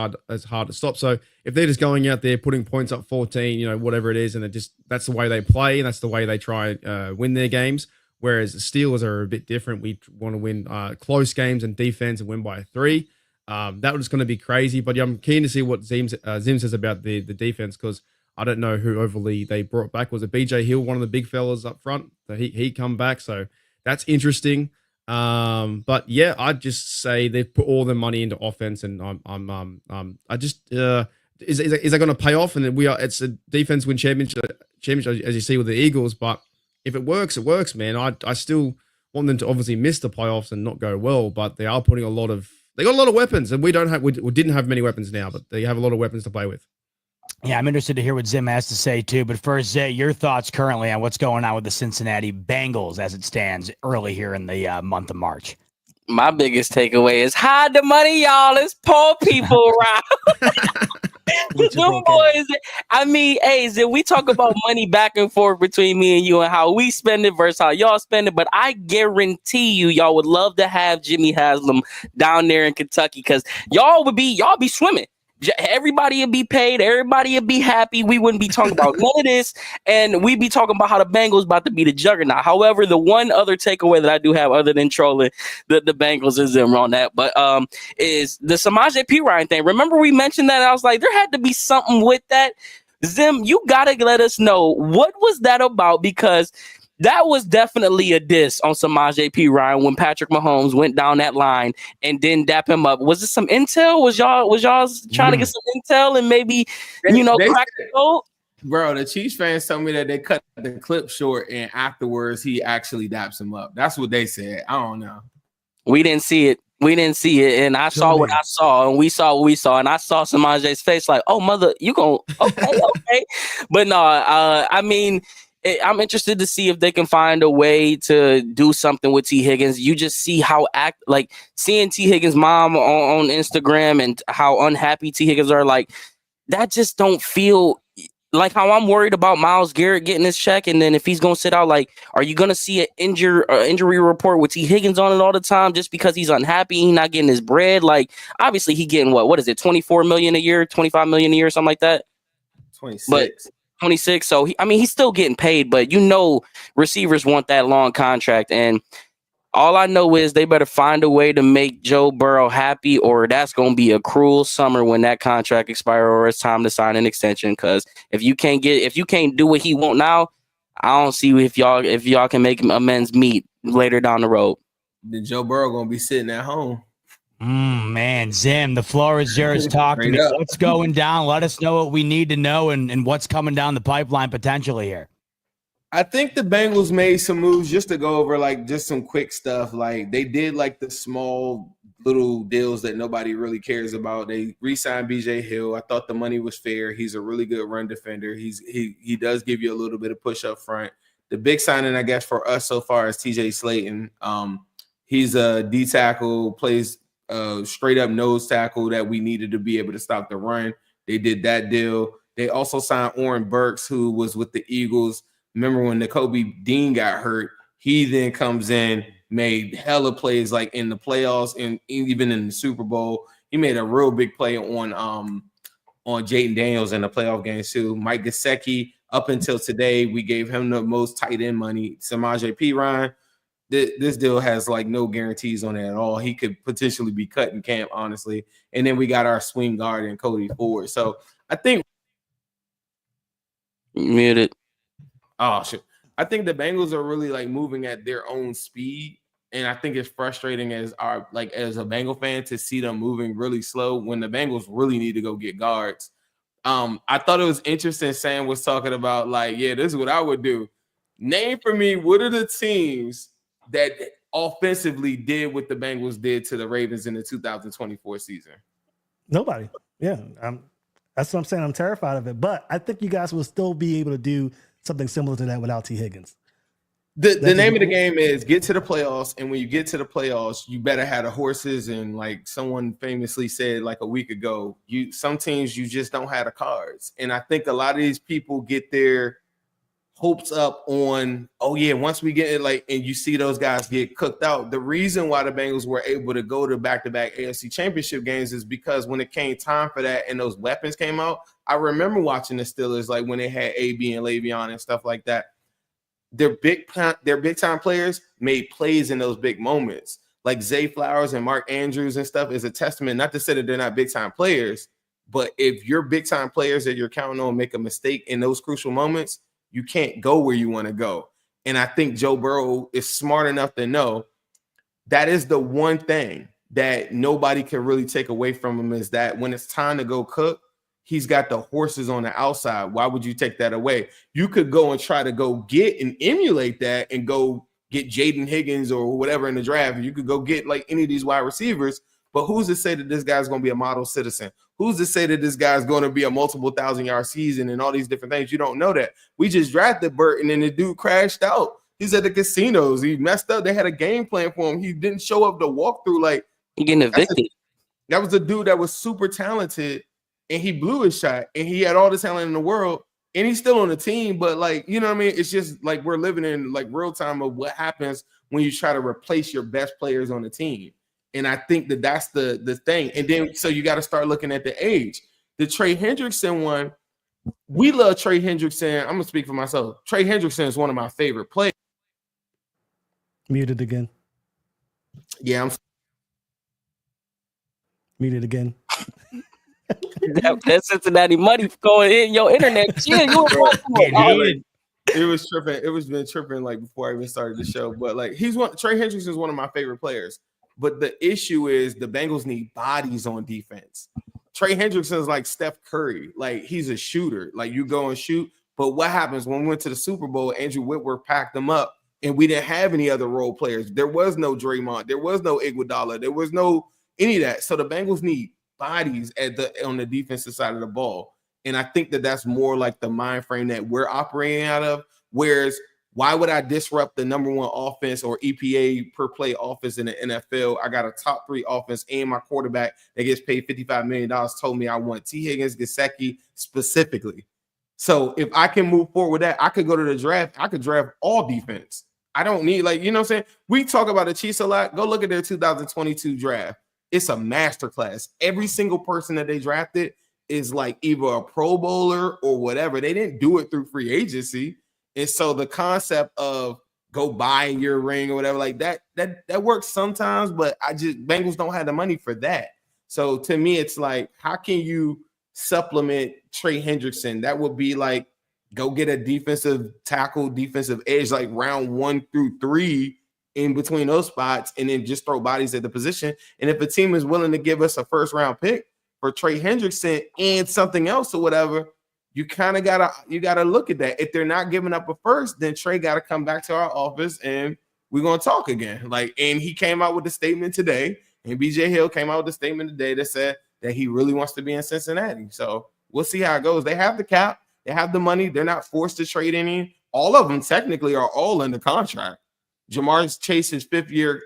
hard to stop. So if they're just going out there putting points up 14, you know, whatever it is, and that's the way they play, and that's the way they try win their games. Whereas the Steelers are a bit different. We want to win close games and defense and win by 3. That was going to be crazy, but yeah, I'm keen to see what Zim says about the defense, because I don't know who overly they brought back. Was it BJ Hill, one of the big fellas up front? So he come back, so that's interesting. But yeah, I'd just say they've put all their money into offense, and I just is that going to pay off? And it's a defense win championship as you see with the Eagles. But if it works, man. I still want them to obviously miss the playoffs and not go well, but they are putting they got a lot of weapons, and we didn't have many weapons now, but they have a lot of weapons to play with. Yeah, I'm interested to hear what Zim has to say too. But first, Zay, your thoughts currently on what's going on with the Cincinnati Bengals as it stands early here in the month of March. My biggest takeaway is hide the money, y'all. It's poor people around. Them boys, I mean, hey, Zim, we talk about money back and forth between me and you and how we spend it versus how y'all spend it. But I guarantee you, y'all would love to have Jimmy Haslam down there in Kentucky, because y'all be swimming. Everybody would be paid. Everybody would be happy. We wouldn't be talking about none of this, and we'd be talking about how the Bengals about to be the juggernaut. However, the one other takeaway that I do have, other than trolling the Bengals, is them on that, but is the Samaje Perine thing. Remember we mentioned that? I was like, there had to be something with that. Zim, you gotta let us know, what was that about? Because that was definitely a diss on Samaje Perine when Patrick Mahomes went down that line and didn't dap him up. Was it some intel? Was y'all trying to get some intel and maybe, crack the code? Bro, the Chiefs fans told me that they cut the clip short and afterwards he actually daps him up. That's what they said. I don't know. We didn't see it. And I saw what I saw, and we saw what we saw, and I saw Samaje's face like, oh, mother, you going, okay. But no, I mean, I'm interested to see if they can find a way to do something with T. Higgins. You just see how seeing T. Higgins' mom on Instagram and how unhappy T. Higgins are, like, that just don't feel like how I'm worried about Myles Garrett getting his check. And then if he's going to sit out, like, are you going to see an injury report with T. Higgins on it all the time just because he's unhappy, he's not getting his bread? Like, obviously he getting what is it, $24 million a year, $25 million a year, something like that? 26. But 26. So he's still getting paid, but receivers want that long contract. And all I know is they better find a way to make Joe Burrow happy, or that's going to be a cruel summer when that contract expires or it's time to sign an extension. Because if you can't do what he want now, I don't see if y'all can make amends meet later down the road. Then Joe Burrow going to be sitting at home. Man, Zim, the floor is yours. Talk to me. What's going down? Let us know what we need to know and what's coming down the pipeline potentially here. I think the Bengals made some moves just to go over like just some quick stuff. Like they did like the small little deals that nobody really cares about. They re-signed BJ Hill. I thought the money was fair. He's a really good run defender. He does give you a little bit of push up front. The big signing, I guess, for us so far is TJ Slayton. He's a D tackle, plays straight up nose tackle that we needed to be able to stop the run. They did that deal. They also signed Oren Burks, who was with the Eagles. Remember when Nakobe Dean got hurt? He then comes in, made hella plays like in the playoffs and even in the Super Bowl. He made a real big play on Jaden Daniels in the playoff game too. Mike Gesicki, up until today, we gave him the most tight end money. Samaje Perine, this deal has like no guarantees on it at all. He could potentially be cut in camp, honestly. And then we got our swing guard and Cody Ford. So I think muted. Oh shit. I think the Bengals are really like moving at their own speed. And I think it's frustrating as a Bengal fan to see them moving really slow when the Bengals really need to go get guards. I thought it was interesting. Sam was talking about like, yeah, this is what I would do. Name for me, what are the teams that offensively did what the Bengals did to the Ravens in the 2024 season? Nobody. Yeah. That's what I'm saying. I'm terrified of it. But I think you guys will still be able to do something similar to that without T. Higgins. The name of the game is get to the playoffs, and when you get to the playoffs, you better have the horses. And like someone famously said like a week ago, some teams you just don't have the cards. And I think a lot of these people get their hopes up on, oh yeah, once we get it, like, and you see those guys get cooked out. The reason why the Bengals were able to go to back-to-back AFC championship games is because when it came time for that and those weapons came out, I remember watching the Steelers like when they had AB and Le'Veon and stuff like that. Their big time players made plays in those big moments. Like Zay Flowers and Mark Andrews and stuff is a testament, not to say that they're not big time players, but if your big time players that you're counting on make a mistake in those crucial moments, you can't go where you want to go. And I think Joe Burrow is smart enough to know that is the one thing that nobody can really take away from him is that when it's time to go cook, he's got the horses on the outside. Why would you take that away? You could go and try to go get and emulate that and go get Jaden Higgins or whatever in the draft. You could go get like any of these wide receivers, but who's to say that this guy's going to be a model citizen? Who's to say that this guy's going to be a multiple 1,000-yard season and all these different things? You don't know that. We just drafted Burt and then the dude crashed out. He's at the casinos. He messed up. They had a game plan for him. He didn't show up to walk through. Like, You're getting evicted. That was a dude that was super talented. And he blew his shot, and he had all the talent in the world, and he's still on the team. But like, you know what I mean? It's just like we're living in like real time of what happens when you try to replace your best players on the team. And I think that that's the thing. And then so you got to start looking at the age. The Trey Hendrickson one, we love Trey Hendrickson. I'm gonna speak for myself. Trey Hendrickson is one of my favorite players. Muted again. Yeah, I'm muted again. that Cincinnati money going in your internet. Yeah, it was tripping. It was been tripping like before I even started the show. But like Trey Hendrickson is one of my favorite players. But the issue is the Bengals need bodies on defense. Trey Hendrickson is like Steph Curry. Like he's a shooter. Like you go and shoot. But what happens when we went to the Super Bowl? Andrew Whitworth packed them up, and we didn't have any other role players. There was no Draymond. There was no Iguodala. There was no any of that. So the Bengals need bodies on the defensive side of the ball. And I think that that's more like the mind frame that we're operating out of. Whereas why would I disrupt the number one offense or EPA per play offense in the NFL? I got a top 3 offense and my quarterback that gets paid $55 million told me I want T. Higgins, Gesicki specifically. So if I can move forward with that, I could go to the draft. I could draft all defense. I don't need like, you know what I'm saying? We talk about the Chiefs a lot. Go look at their 2022 draft. It's a masterclass. Every single person that they drafted is like either a Pro Bowler or whatever. They didn't do it through free agency. And so the concept of go buy your ring or whatever like that works sometimes, but Bengals don't have the money for that. So to me, it's like, how can you supplement Trey Hendrickson? That would be like, go get a defensive tackle, defensive edge, like round 1 through 3 in between those spots, and then just throw bodies at the position. And if a team is willing to give us a first round pick for Trey Hendrickson and something else or whatever, you kind of gotta look at that. If they're not giving up a first, then Trey got to come back to our office and we're gonna talk again. Like, and he came out with a statement today, and BJ Hill came out with a statement today that said that he really wants to be in Cincinnati. So we'll see how it goes. They have the cap, they have the money, they're not forced to trade any. All of them technically are all under contract. Jamar Chase's 5th year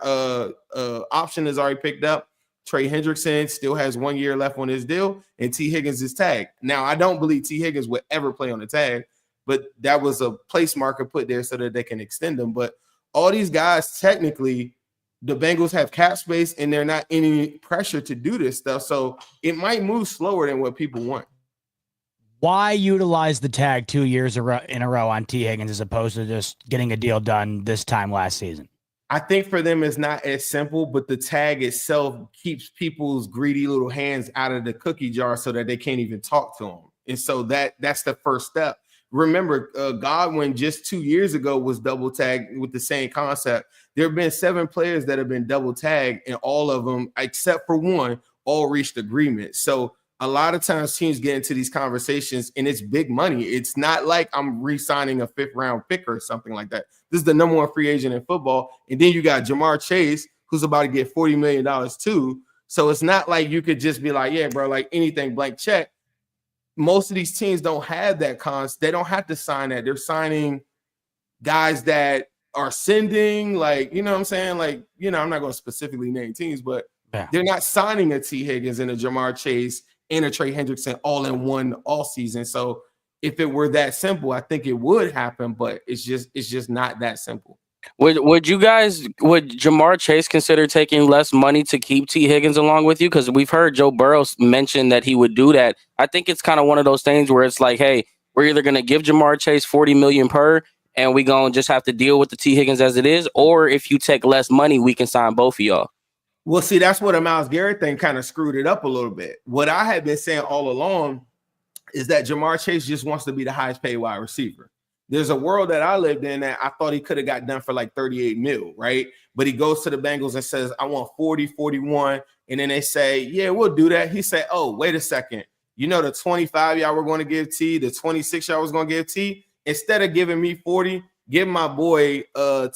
option is already picked up. Trey Hendrickson still has 1 year left on his deal, and T. Higgins is tagged. Now, I don't believe T. Higgins would ever play on the tag, but that was a place marker put there so that they can extend them. But all these guys, technically, the Bengals have cap space, and they're not any pressure to do this stuff. So it might move slower than what people want. Why utilize the tag 2 years in a row on T. Higgins as opposed to just getting a deal done this time last season? I think for them it's not as simple, but the tag itself keeps people's greedy little hands out of the cookie jar so that they can't even talk to them. And so that's the first step. Remember, Godwin just 2 years ago was double tagged with the same concept. There have been 7 players that have been double tagged, and all of them, except for one, all reached agreement. So a lot of times teams get into these conversations and it's big money. It's not like I'm re-signing a 5th round pick or something like that. This is the number 1 free agent in football. And then you got Jamar Chase, who's about to get $40 million too. So it's not like you could just be like, yeah, bro, like anything blank check. Most of these teams don't have that they don't have to sign that. They're signing guys that are sending, like, you know what I'm saying? Like, you know, I'm not going to specifically name teams, but they're not signing a T. Higgins and a Jamar Chase and a Trey Hendrickson all in one all season. So if it were that simple, I think it would happen, but it's just not that simple. Would Jamar Chase consider taking less money to keep T. Higgins along with you? Because we've heard Joe Burrow mention that he would do that. I think it's kind of one of those things where it's like, hey, we're either going to give Jamar Chase $40 million per, and we going to just have to deal with the T. Higgins as it is, or if you take less money, we can sign both of y'all. Well, see, that's what a Myles Garrett thing kind of screwed it up a little bit. What I had been saying all along is that Jamar Chase just wants to be the highest paid wide receiver. There's a world that I lived in that I thought he could have got done for like 38 mil, right? But he goes to the Bengals and says, I want 40, 41. And then they say, yeah, we'll do that. He said, oh, wait a second. You know, the 25 y'all were going to give T, the 26 y'all was going to give T. Instead of giving me 40, give my boy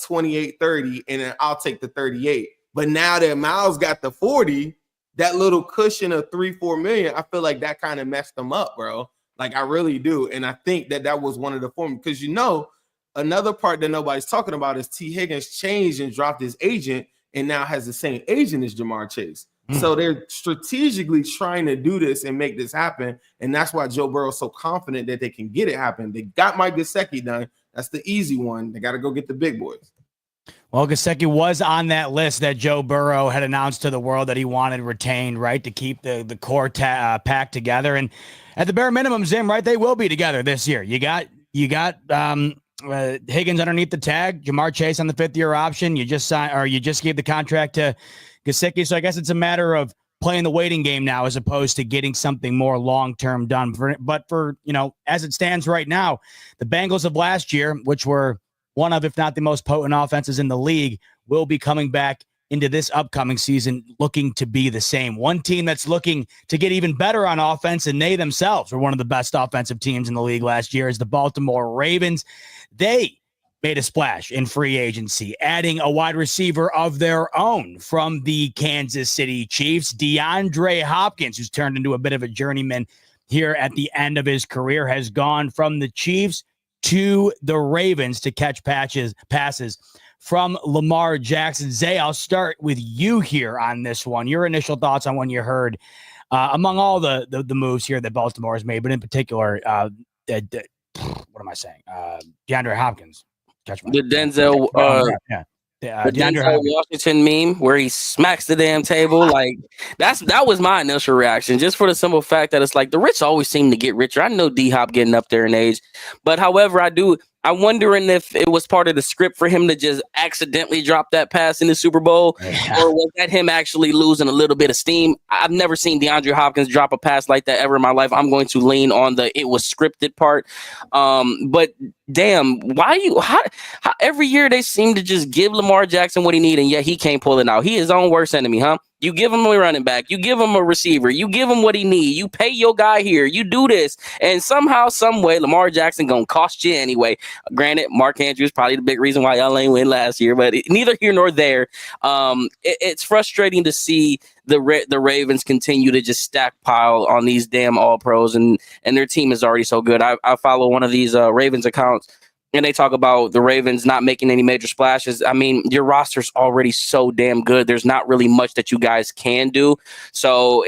28, 30, and then I'll take the 38. But now that Myles got the 40, that little cushion of 3-4 million, I feel like that kind of messed them up, bro. Like, I really do. And I think that was one of the forms, because, you know, another part that nobody's talking about is T. Higgins changed and dropped his agent and now has the same agent as Jamar Chase. So they're strategically trying to do this and make this happen. And that's why Joe Burrow's so confident that they can get it happen. They got Mike Gesicki done. That's the easy one. They got to go get the big boys. Well, Gesicki was on that list that Joe Burrow had announced to the world that he wanted retained, right, to keep the core pack together. And at the bare minimum, Zim, right, they will be together this year. You got Higgins underneath the tag, Jamar Chase on the 5th-year option. You just gave the contract to Gesicki. So I guess it's a matter of playing the waiting game now as opposed to getting something more long-term done. But for, you know, as it stands right now, the Bengals of last year, which were one of, if not the most potent offenses in the league, will be coming back into this upcoming season looking to be the same. One team that's looking to get even better on offense, and they themselves were one of the best offensive teams in the league last year, is the Baltimore Ravens. They made a splash in free agency, adding a wide receiver of their own from the Kansas City Chiefs, DeAndre Hopkins, who's turned into a bit of a journeyman here at the end of his career, has gone from the Chiefs to the Ravens to catch passes from Lamar Jackson. Zay, I'll start with you here on this one. Your initial thoughts on when you heard, among all the moves here that Baltimore has made, but in particular, what am I saying? DeAndre Hopkins. The Denzel, Denzel Washington meme where he smacks the damn table. Like that was my initial reaction, just for the simple fact that it's like the rich always seem to get richer. I know D-Hop getting up there in age, but however, I'm wondering if it was part of the script for him to just accidentally drop that pass in the Super Bowl, or was that him actually losing a little bit of steam? I've never seen DeAndre Hopkins drop a pass like that ever in my life. I'm going to lean on the it was scripted part. But damn, how every year they seem to just give Lamar Jackson what he needs, and yet he can't pull it out. He is his own worst enemy, huh? You give him a running back, you give him a receiver, you give him what he needs, you pay your guy here, you do this, and somehow, some way, Lamar Jackson gonna cost you anyway. Granted, Mark Andrews probably the big reason why y'all ain't win last year, but neither here nor there. It's frustrating to see the Ravens continue to just stackpile on these damn all pros, and their team is already so good. I follow one of these Ravens accounts. and they talk about the Ravens not making any major splashes. I mean, your roster's already so damn good. There's not really much that you guys can do. So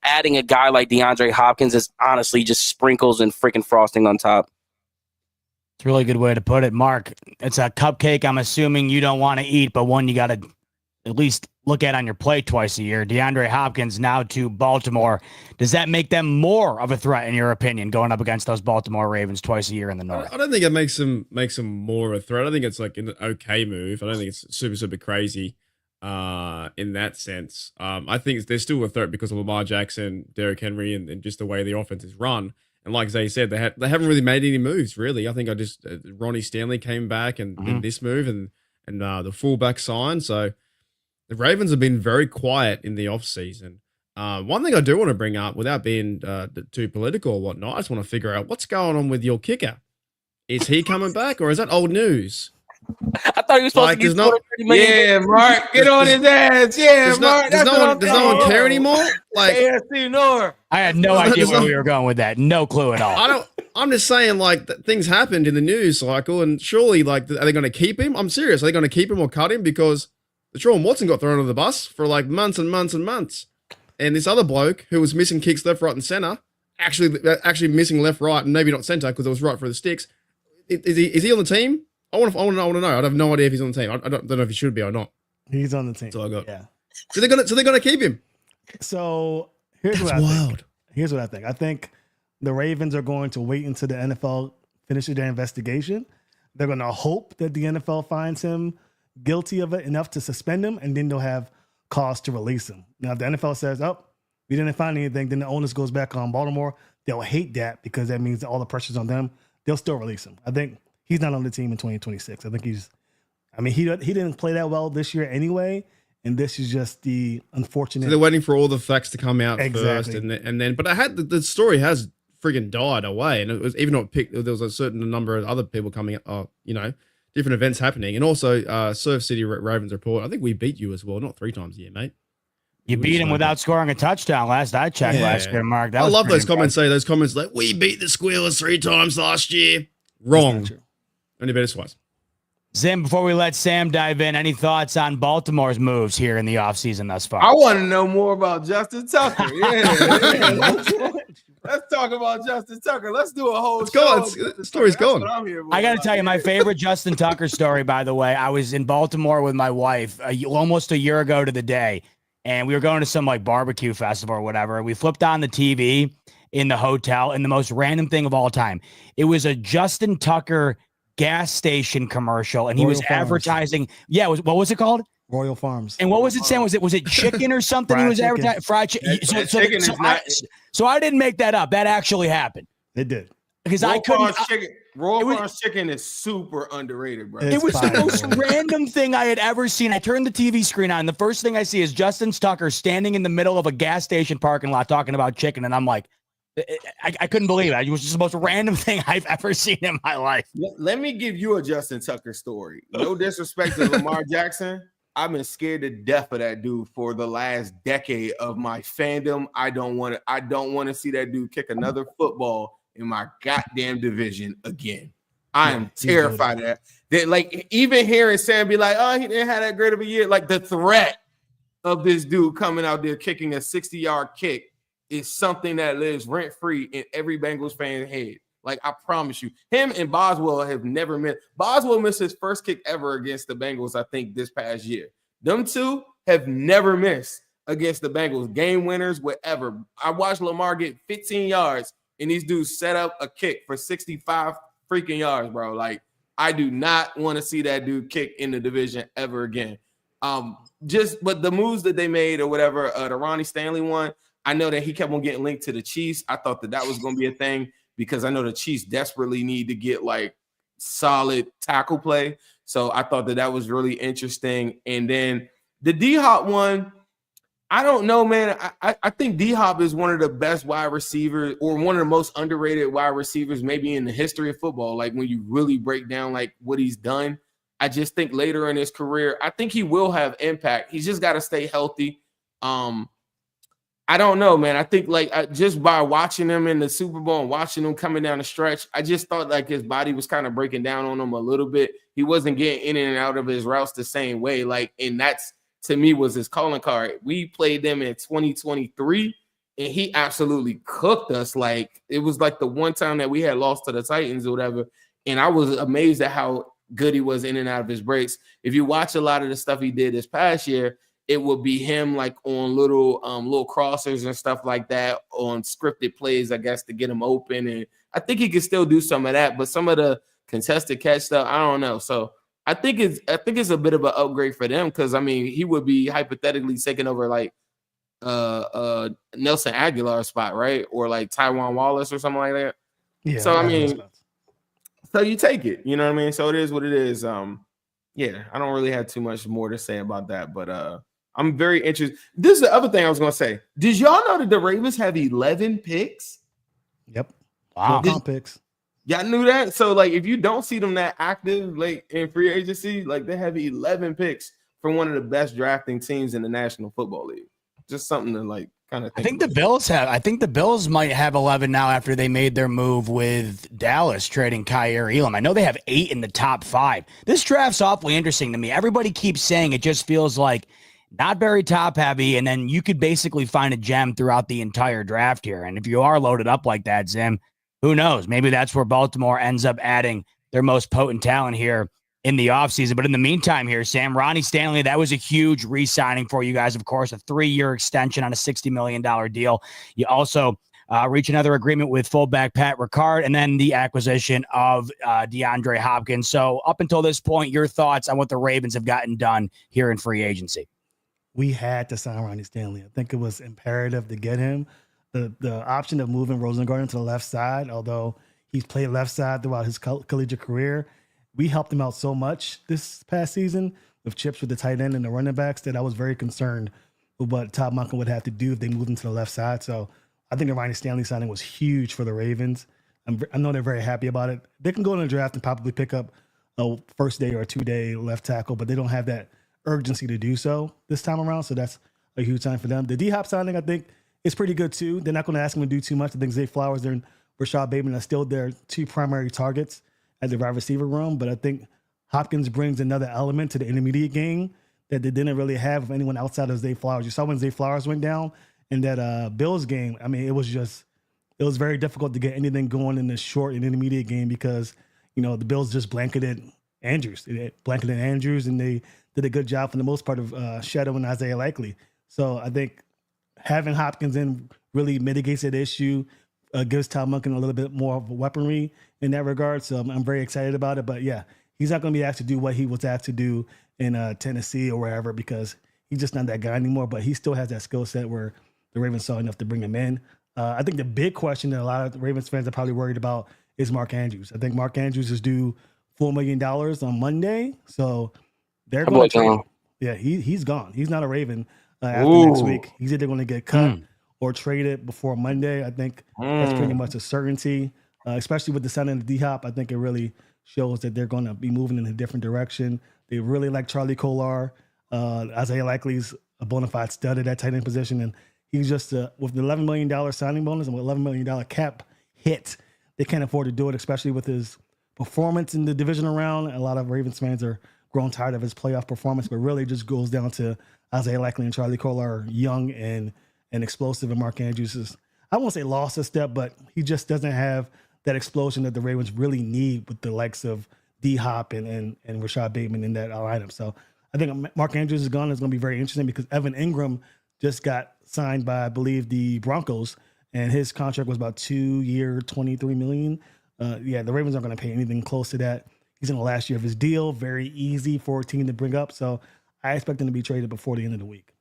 adding a guy like DeAndre Hopkins is honestly just sprinkles and freaking frosting on top. It's a really good way to put it, Mark. It's a cupcake I'm assuming you don't want to eat, but one you got to at least look at on your plate twice a year. DeAndre Hopkins now to Baltimore. Does that make them more of a threat, in your opinion, going up against those Baltimore Ravens twice a year in the North? I don't think it makes them more of a threat. I think it's like an okay move. I don't think it's super crazy in that sense. I think they're still a threat because of Lamar Jackson, Derrick Henry, and just the way the offense is run. And like Zay said, they haven't really made any moves, really. I think Ronnie Stanley came back and did this move and the fullback signed. So the Ravens have been very quiet in the offseason. One thing I do want to bring up, without being too political or whatnot, I just want to figure out what's going on with your kicker. Is he coming back or is that old news? I thought he was supposed to get $230 million. Yeah, Mark, get on his ass. Yeah, Mark. Does no one care anymore? Like AFC North. I had no idea where we were going with that. No clue at all. I'm just saying, like, things happened in the news cycle, and surely, like, are they going to keep him? I'm serious. Are they going to keep him or cut him? Because Deshaun Watson got thrown under the bus for like months and months and months, and this other bloke who was missing kicks left, right, and center, actually missing left, right, and maybe not center because it was right for the sticks. Is he on the team? I want to know. I have no idea if he's on the team. I don't know if he should be or not. He's on the team. That's all I got. Yeah. So they're gonna keep him. So here's That's what I wild. think. Here's what I think. I think the Ravens are going to wait until the NFL finishes their investigation. They're going to hope that the NFL finds him guilty of it enough to suspend him, and then they'll have cause to release him. Now, if the NFL says, "Oh, we didn't find anything," then the onus goes back on Baltimore. They'll hate that because that means that all the pressure's on them. They'll still release him. I think he's not on the team in 2026. I think he didn't play that well this year anyway, and this is just the unfortunate. So they're waiting for all the facts to come out Exactly. first, and then. But the story has friggin' died away, and it was even not picked. There was a certain number of other people coming up. Different events happening, and also Surf City Ravens report. I think we beat you as well, not 3 times a year, mate. You beat him without scoring a touchdown last I checked last year, Mark. I love those comments. Those comments like, we beat the Squealers 3 times last year. Wrong. Only better twice. Zim, before we let Sam dive in, any thoughts on Baltimore's moves here in the offseason thus far? I want to know more about Justin Tucker. Yeah. Let's talk about Justin Tucker. Let's do a whole show. The story's gone. I got to tell you, my favorite Justin Tucker story, by the way, I was in Baltimore with my wife almost a year ago to the day, and we were going to some like barbecue festival or whatever. We flipped on the TV in the hotel, and the most random thing of all time, it was a Justin Tucker gas station commercial, and he was advertising. Yeah, what was it called? Royal Farms. And what was it saying? Was it chicken or something? He was advertising fried chicken. So I didn't make that up. That actually happened. It did. Because I couldn't. Royal Farms chicken is super underrated, bro. It was the most random thing I had ever seen. I turned the TV screen on, and the first thing I see is Justin Tucker standing in the middle of a gas station parking lot talking about chicken, and I'm like, I couldn't believe it. It was just the most random thing I've ever seen in my life. Let me give you a Justin Tucker story. No disrespect to Lamar Jackson. I've been scared to death of that dude for the last decade of my fandom. I don't want to see that dude kick another football in my goddamn division again. I am terrified of that. Like, even hearing Sam be like, "Oh, he didn't have that great of a year," like the threat of this dude coming out there kicking a 60-yard kick is something that lives rent-free in every Bengals fan's head. Like, I promise you, him and Boswell have never missed. Boswell missed his first kick ever against the Bengals, I think, this past year. Them two have never missed against the Bengals. Game winners, whatever. I watched Lamar get 15 yards, and these dudes set up a kick for 65 freaking yards, bro. Like, I do not want to see that dude kick in the division ever again. But the moves that they made or whatever, the Ronnie Stanley one, I know that he kept on getting linked to the Chiefs. I thought that was going to be a thing because I know the Chiefs desperately need to get like solid tackle play. So I thought that was really interesting. And then the D-Hop one, I don't know, man. I think D-Hop is one of the best wide receivers or one of the most underrated wide receivers maybe in the history of football. Like, when you really break down like what he's done, I just think later in his career, I think he will have impact. He's just got to stay healthy. I don't know, man. I think like just by watching him in the Super Bowl and watching him coming down the stretch, I just thought like his body was kind of breaking down on him a little bit. He wasn't getting in and out of his routes the same way. Like, and that's to me was his calling card. We played them in 2023, and he absolutely cooked us. Like it was like the one time that we had lost to the Titans or whatever, and I was amazed at how good he was in and out of his breaks. If you watch a lot of the stuff he did this past year, it would be him like on little crossers and stuff like that on scripted plays, I guess, to get him open. And I think he can still do some of that, but some of the contested catch stuff, I don't know. So I think it's a bit of an upgrade for them because I mean he would be hypothetically taking over like Nelson Aguilar's spot, right? Or like Tywan Wallace or something like that. Yeah. So I mean, so you take it, you know what I mean? So it is what it is. Yeah, I don't really have too much more to say about that, but I'm very interested. This is the other thing I was going to say. Did y'all know that the Ravens have 11 picks? Yep. Wow. Picks. Y'all knew that? So, like, if you don't see them that active, like, in free agency, like, they have 11 picks from one of the best drafting teams in the National Football League. Just something to, like, kind of think I think the Bills might have 11 now after they made their move with Dallas trading Kyer Elam. I know they have 8 in the top 5. This draft's awfully interesting to me. Everybody keeps saying it just feels like not very top heavy, and then you could basically find a gem throughout the entire draft here. And if you are loaded up like that, Zim, who knows? Maybe that's where Baltimore ends up adding their most potent talent here in the offseason. But in the meantime here, Sam, Ronnie Stanley, that was a huge re-signing for you guys, of course, a 3-year extension on a $60 million deal. You also reach another agreement with fullback Pat Ricard, and then the acquisition of DeAndre Hopkins. So up until this point, your thoughts on what the Ravens have gotten done here in free agency? We had to sign Ronnie Stanley. I think it was imperative to get him. The option of moving Rosengarten to the left side, although he's played left side throughout his collegiate career, we helped him out so much this past season with chips with the tight end and the running backs that I was very concerned with what Todd Monken would have to do if they moved him to the left side. So I think the Ronnie Stanley signing was huge for the Ravens. I know they're very happy about it. They can go in the draft and probably pick up a first day or a 2-day left tackle, but they don't have that urgency to do so this time around. So that's a huge sign for them. The D-Hop signing, I think, is pretty good too. They're not going to ask him to do too much. I think Zay Flowers and Rashad Bateman are still their 2 primary targets at the wide receiver room. But I think Hopkins brings another element to the intermediate game that they didn't really have with anyone outside of Zay Flowers. You saw when Zay Flowers went down in that Bills game. I mean, it was very difficult to get anything going in the short and intermediate game because, you know, the Bills just blanketed Andrews. They blanketed Andrews, and they did a good job for the most part of shadowing Isaiah Likely. So I think having Hopkins in really mitigates that issue, gives Todd Monken a little bit more of a weaponry in that regard. So I'm very excited about it. But yeah, he's not going to be asked to do what he was asked to do in Tennessee or wherever because he's just not that guy anymore. But he still has that skill set where the Ravens saw enough to bring him in. I think the big question that a lot of the Ravens fans are probably worried about is Mark Andrews. I think Mark Andrews is due $4 million on Monday. So they're going to trade. Yeah, he's gone. He's not a Raven after next week. He's either going to get cut or traded before Monday. I think that's pretty much a certainty, especially with the signing of D-Hop. I think it really shows that they're going to be moving in a different direction. They really like Charlie Kolar. Isaiah Likely's a bona fide stud at that tight end position. And he's just, with the $11 million signing bonus and with $11 million cap hit, they can't afford to do it, especially with his performance in the divisional round. A lot of Ravens fans are grown tired of his playoff performance, but really just goes down to Isaiah Likely and Charlie Kolar, young and explosive, and Mark Andrews is, I won't say lost a step, but he just doesn't have that explosion that the Ravens really need with the likes of D-Hop and Rashad Bateman in that lineup. So I think Mark Andrews is gone. It's going to be very interesting because Evan Ingram just got signed by, I believe, the Broncos, and his contract was about 2-year, $23 million. The Ravens aren't going to pay anything close to that. He's in the last year of his deal. Very easy for a team to bring up. So I expect him to be traded before the end of the week.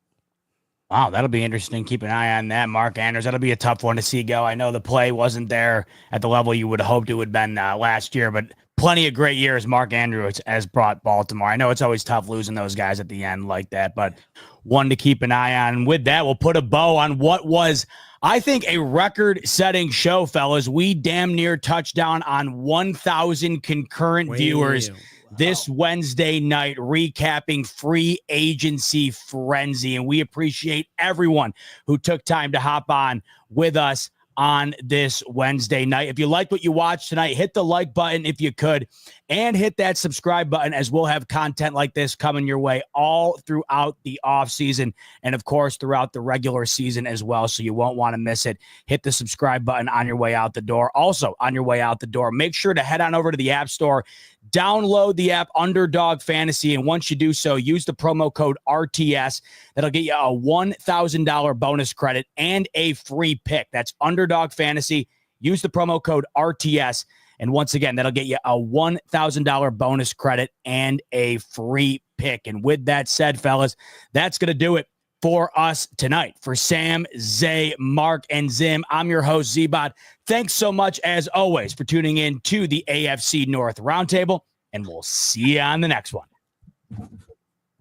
Wow, that'll be interesting. Keep an eye on that, Mark Andrews. That'll be a tough one to see go. I know the play wasn't there at the level you would have hoped it would have been last year, but plenty of great years Mark Andrews has brought Baltimore. I know it's always tough losing those guys at the end like that, but one to keep an eye on. With that, we'll put a bow on what was, I think, a record-setting show, fellas. We damn near touched down on 1,000 concurrent viewers this Wednesday night, recapping free agency frenzy. And we appreciate everyone who took time to hop on with us on this Wednesday night. If you like what you watched tonight, hit the like button if you could, and hit that subscribe button, as we'll have content like this coming your way all throughout the offseason and, of course, throughout the regular season as well, so you won't want to miss it. Hit the subscribe button on your way out the door. Also, on your way out the door, make sure to head on over to the App Store, download the app Underdog Fantasy, and once you do so, use the promo code RTS. That'll get you a $1,000 bonus credit and a free pick. That's Underdog Fantasy. Use the promo code RTS, and once again, that'll get you a $1,000 bonus credit and a free pick. And with that said, fellas, that's going to do it for us tonight. For Sam, Zay, Mark, and Zim, I'm your host, Zbot. Thanks so much, as always, for tuning in to the AFC North Roundtable, and we'll see you on the next one.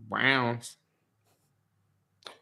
Browns.